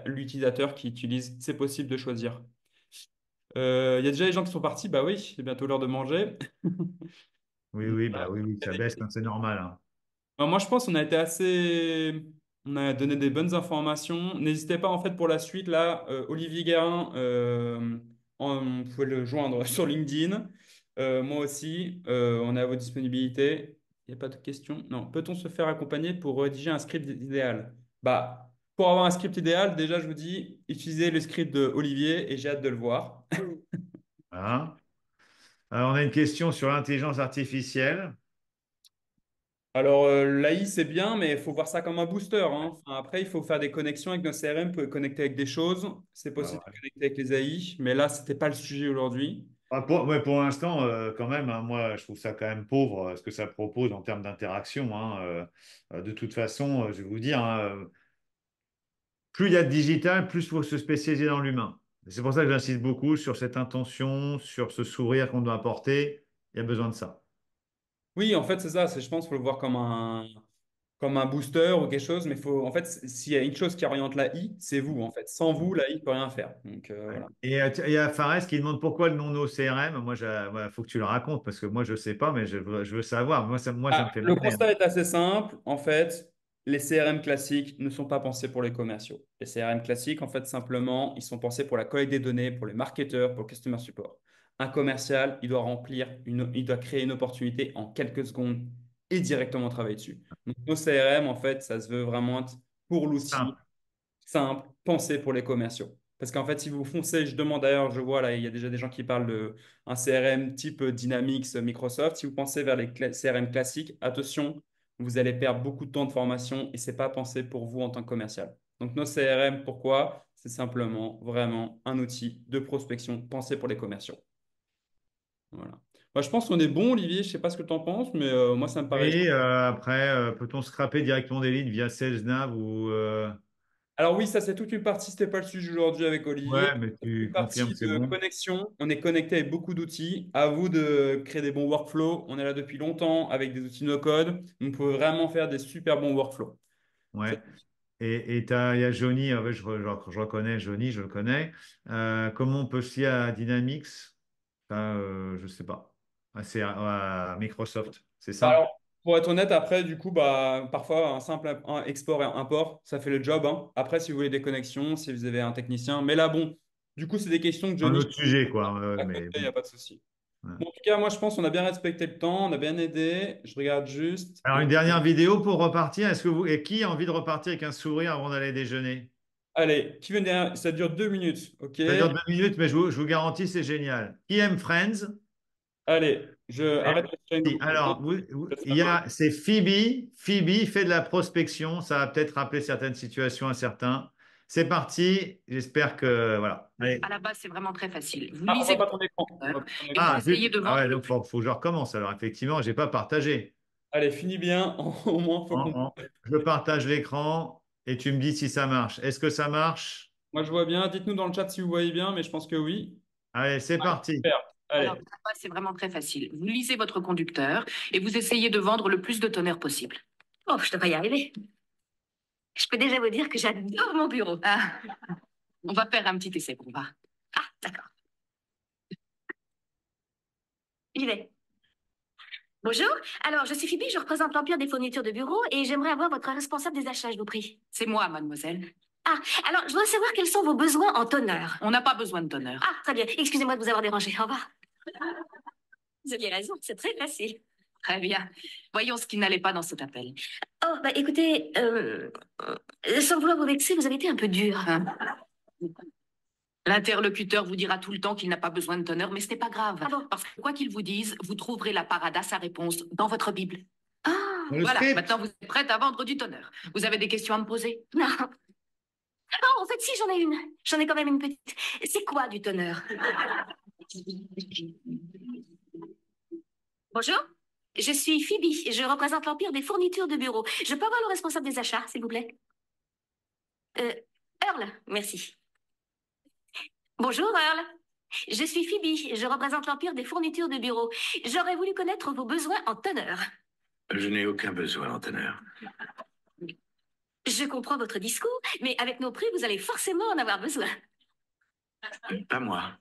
l'utilisateur qui utilise. C'est possible de choisir. Il y a déjà les gens qui sont partis. Bah oui, c'est bientôt l'heure de manger. Oui, Donc, oui, voilà. bah oui, oui, Il y ça a baisse, des- hein, c'est normal, hein. Alors, moi, je pense qu'on a été assez. On a donné des bonnes informations. N'hésitez pas, en fait, pour la suite, là, Olivier Guérin, vous pouvez le joindre sur LinkedIn. Moi aussi, on est à vos disponibilités. Il n'y a pas de questions? Non. Peut-on se faire accompagner pour rédiger un script idéal? Bah, pour avoir un script idéal, déjà, je vous dis, utilisez le script de Olivier et j'ai hâte de le voir. Voilà. Alors, on a une question sur l'intelligence artificielle. Alors, l'AI, c'est bien, mais il faut voir ça comme un booster, hein. Enfin, après, il faut faire des connexions avec nos CRM, pour connecter avec des choses. C'est Ouais, possible de ouais. connecter avec les AI, mais là, c'était pas le sujet aujourd'hui. Ouais, pour l'instant, quand même, hein, moi, je trouve ça quand même pauvre ce que ça propose en termes d'interaction, hein. De toute façon, je vais vous dire, hein, plus il y a de digital, plus il faut se spécialiser dans l'humain. C'est pour ça que j'insiste beaucoup sur cette intention, sur ce sourire qu'on doit apporter. Il y a besoin de ça. Oui, en fait, c'est ça. Je pense qu'il faut le voir comme un booster ou quelque chose, mais faut, en fait, s'il y a une chose qui oriente l'AI, c'est vous, en fait. Sans vous, l'AI ne peut rien faire. Donc, Ouais. voilà. Et il y a Fares qui demande pourquoi le nom de nos CRM. Moi, il faut que tu le racontes parce que moi, je ne sais pas, mais je veux savoir. Ça me Ah, fait le marrer, hein. constat est assez simple. En fait, les CRM classiques ne sont pas pensés pour les commerciaux. Les CRM classiques, en fait, simplement, ils sont pensés pour la collecte des données, pour les marketeurs, pour le customer support. Un commercial, il doit créer une opportunité en quelques secondes et directement travailler dessus. Donc, nos CRM, en fait, ça se veut vraiment être pour l'outil Simple. simple, pensé pour les commerciaux. Parce qu'en fait, si vous foncez, je demande d'ailleurs, je vois là, il y a déjà des gens qui parlent de un CRM type Dynamics, Microsoft. Si vous pensez vers les CRM classiques, attention, vous allez perdre beaucoup de temps de formation et c'est pas pensé pour vous en tant que commercial. Donc nos CRM, pourquoi? C'est simplement vraiment un outil de prospection pensé pour les commerciaux. Voilà. Moi, je pense qu'on est bon, Olivier. Je sais pas ce que tu en penses, mais moi, ça me paraît. Oui, après, peut-on scraper directement des lignes via SalesNav ou Alors oui, ça c'est toute une partie, c'était pas le sujet aujourd'hui avec Olivier. ouais, mais tu Une confirmes partie que c'est de bon. connexion, on est connecté avec beaucoup d'outils. À vous de créer des bons workflows. On est là depuis longtemps avec des outils no-code. On peut vraiment faire des super bons workflows. C'est- Ouais. Et il y a Johnny, ouais, je reconnais Johnny, je le connais. Comment on peut se lier à Dynamics? Ça, je sais pas. Ah, c'est à Microsoft, c'est Bah ça? alors, pour être honnête, après, du coup, bah, parfois, un simple export et un import, ça fait le job, hein. Après, si vous voulez des connexions, si vous avez un technicien. Mais là, bon, du coup, c'est des questions que Un Johnny, autre sujet, quoi. Ouais, ouais, à côté, mais il n'y bon. a pas de souci. Ouais. Bon, en tout cas, moi, je pense qu'on a bien respecté le temps, on a bien aidé. Je regarde juste. Alors, une dernière vidéo pour repartir. Et qui a envie de repartir avec un sourire avant d'aller déjeuner? Allez, qui veut dire, ça dure 2 minutes, ok? Ça dure 2 minutes, mais je vous garantis, c'est génial. Qui aime Friends? Allez, je arrête le stream de Si. mon côté. Alors, Laisse il la y main. a, c'est Phoebe. Phoebe fait de la prospection. Ça va peut-être rappeler certaines situations à certains. C'est parti. J'espère que, voilà. Allez. À la base, c'est vraiment très facile. Vous Ah, on lisez voit pas votre ton écran. On voit compteur pas ton et vous écran. Ah, essayez zut. de Ah vendre ouais, le donc faut que je recommence. Alors, effectivement, j'ai pas partagé. Allez, finis bien. Au moins, faut qu'on. Je partage l'écran et tu me dis si ça marche. Est-ce que ça marche? Moi, je vois bien. Dites-nous dans le chat si vous voyez bien, mais je pense que oui. Allez, c'est parti. Super. Alors, à Allez. la base, c'est vraiment très facile. Vous lisez votre conducteur et vous essayez de vendre le plus de tonnerre possible. Oh, je devrais y arriver. Je peux déjà vous dire que j'adore mon bureau. Ah, on va faire un petit essai pour voir. Ah, d'accord. J'y vais. Bonjour. Alors, je suis Phoebe, je représente l'Empire des fournitures de bureau et j'aimerais avoir votre responsable des achats, je vous prie. C'est moi, mademoiselle. Ah, alors, je voudrais savoir quels sont vos besoins en tonneur. On n'a pas besoin de tonneur. Ah, très bien. Excusez-moi de vous avoir dérangé. Au revoir. Vous aviez raison, c'est très facile. Très bien. Voyons ce qui n'allait pas dans cet appel. Oh, bah écoutez, sans vouloir vous vexer, vous avez été un peu dur. Hein. L'interlocuteur vous dira tout le temps qu'il n'a pas besoin de tonneur, mais ce n'est pas grave. Ah bon. Parce que quoi qu'il vous dise, vous trouverez la parade à sa réponse dans votre Bible. Ah, Dans le voilà, script. maintenant vous êtes prête à vendre du tonneur. Vous avez des questions à me poser? Non. Oh, en fait, si, j'en ai une. J'en ai quand même une petite. C'est quoi du tonneur? Bonjour, je suis Phoebe. Je représente l'Empire des fournitures de bureau. Je peux avoir le responsable des achats, s'il vous plaît? Euh, Earl, merci. Bonjour, Earl. Je suis Phoebe. Je représente l'Empire des fournitures de bureau. J'aurais voulu connaître vos besoins en teneur. Je n'ai aucun besoin, entonnoir. Je comprends votre discours, mais avec nos prix, vous allez forcément en avoir besoin. Pas moi.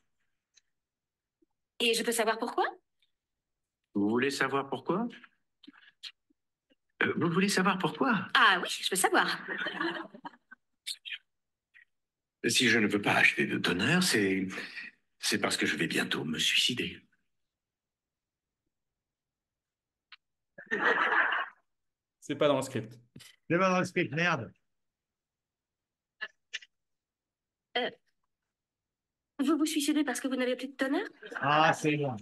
Et je peux savoir pourquoi? Vous voulez savoir pourquoi? Vous voulez savoir pourquoi? Ah oui, je peux savoir. Si je ne veux pas acheter de toner, c'est parce que je vais bientôt me suicider. C'est pas dans le script. C'est pas dans le script, merde. Vous vous suicidez parce que vous n'avez plus de tonnerre? Ah, c'est bon.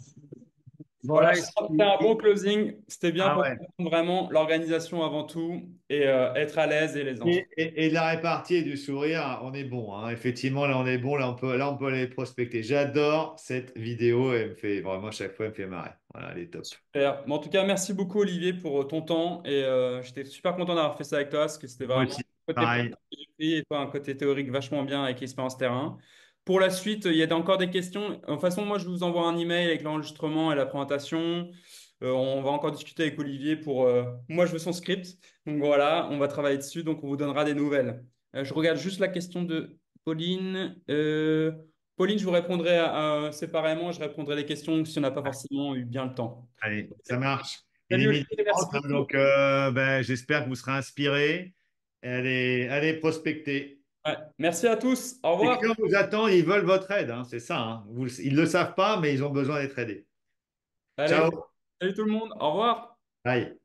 Bon, Voilà, là, c'était un bon closing. C'était bien ah pour ouais. comprendre vraiment l'organisation avant tout et être à l'aise et les enfants. Et de la répartie et du sourire, on est bon, hein. Effectivement, là, on est bon. Là, on peut aller prospecter. J'adore cette vidéo. Elle me fait vraiment, à chaque fois, elle me fait marrer. Voilà, elle est top. Super. Mais en tout cas, merci beaucoup Olivier pour ton temps et j'étais super content d'avoir fait ça avec toi parce que c'était Moi vraiment aussi, un côté pareil. pratique que j'ai pris et toi un côté théorique vachement bien avec l'expérience terrain. Pour la suite, il y a encore des questions. De toute façon, moi, je vous envoie un email avec l'enregistrement et la présentation. On va encore discuter avec Olivier pour. Moi, je veux son script. Donc voilà, on va travailler dessus. Donc on vous donnera des nouvelles. Je regarde juste la question de Pauline. Pauline, je vous répondrai séparément. Je répondrai les questions si on n'a pas forcément eu bien le temps. Allez, ça marche. Il est Salut midi Olivier, merci 30, hein, beaucoup. donc ben, j'espère que vous serez inspirés. Allez prospecter. Ouais, merci à tous. Au Les revoir. clients vous attendent, ils veulent votre aide, hein, c'est ça, hein. Ils ne le savent pas, mais ils ont besoin d'être aidés. Allez, Ciao. salut tout le monde. Au revoir. Bye.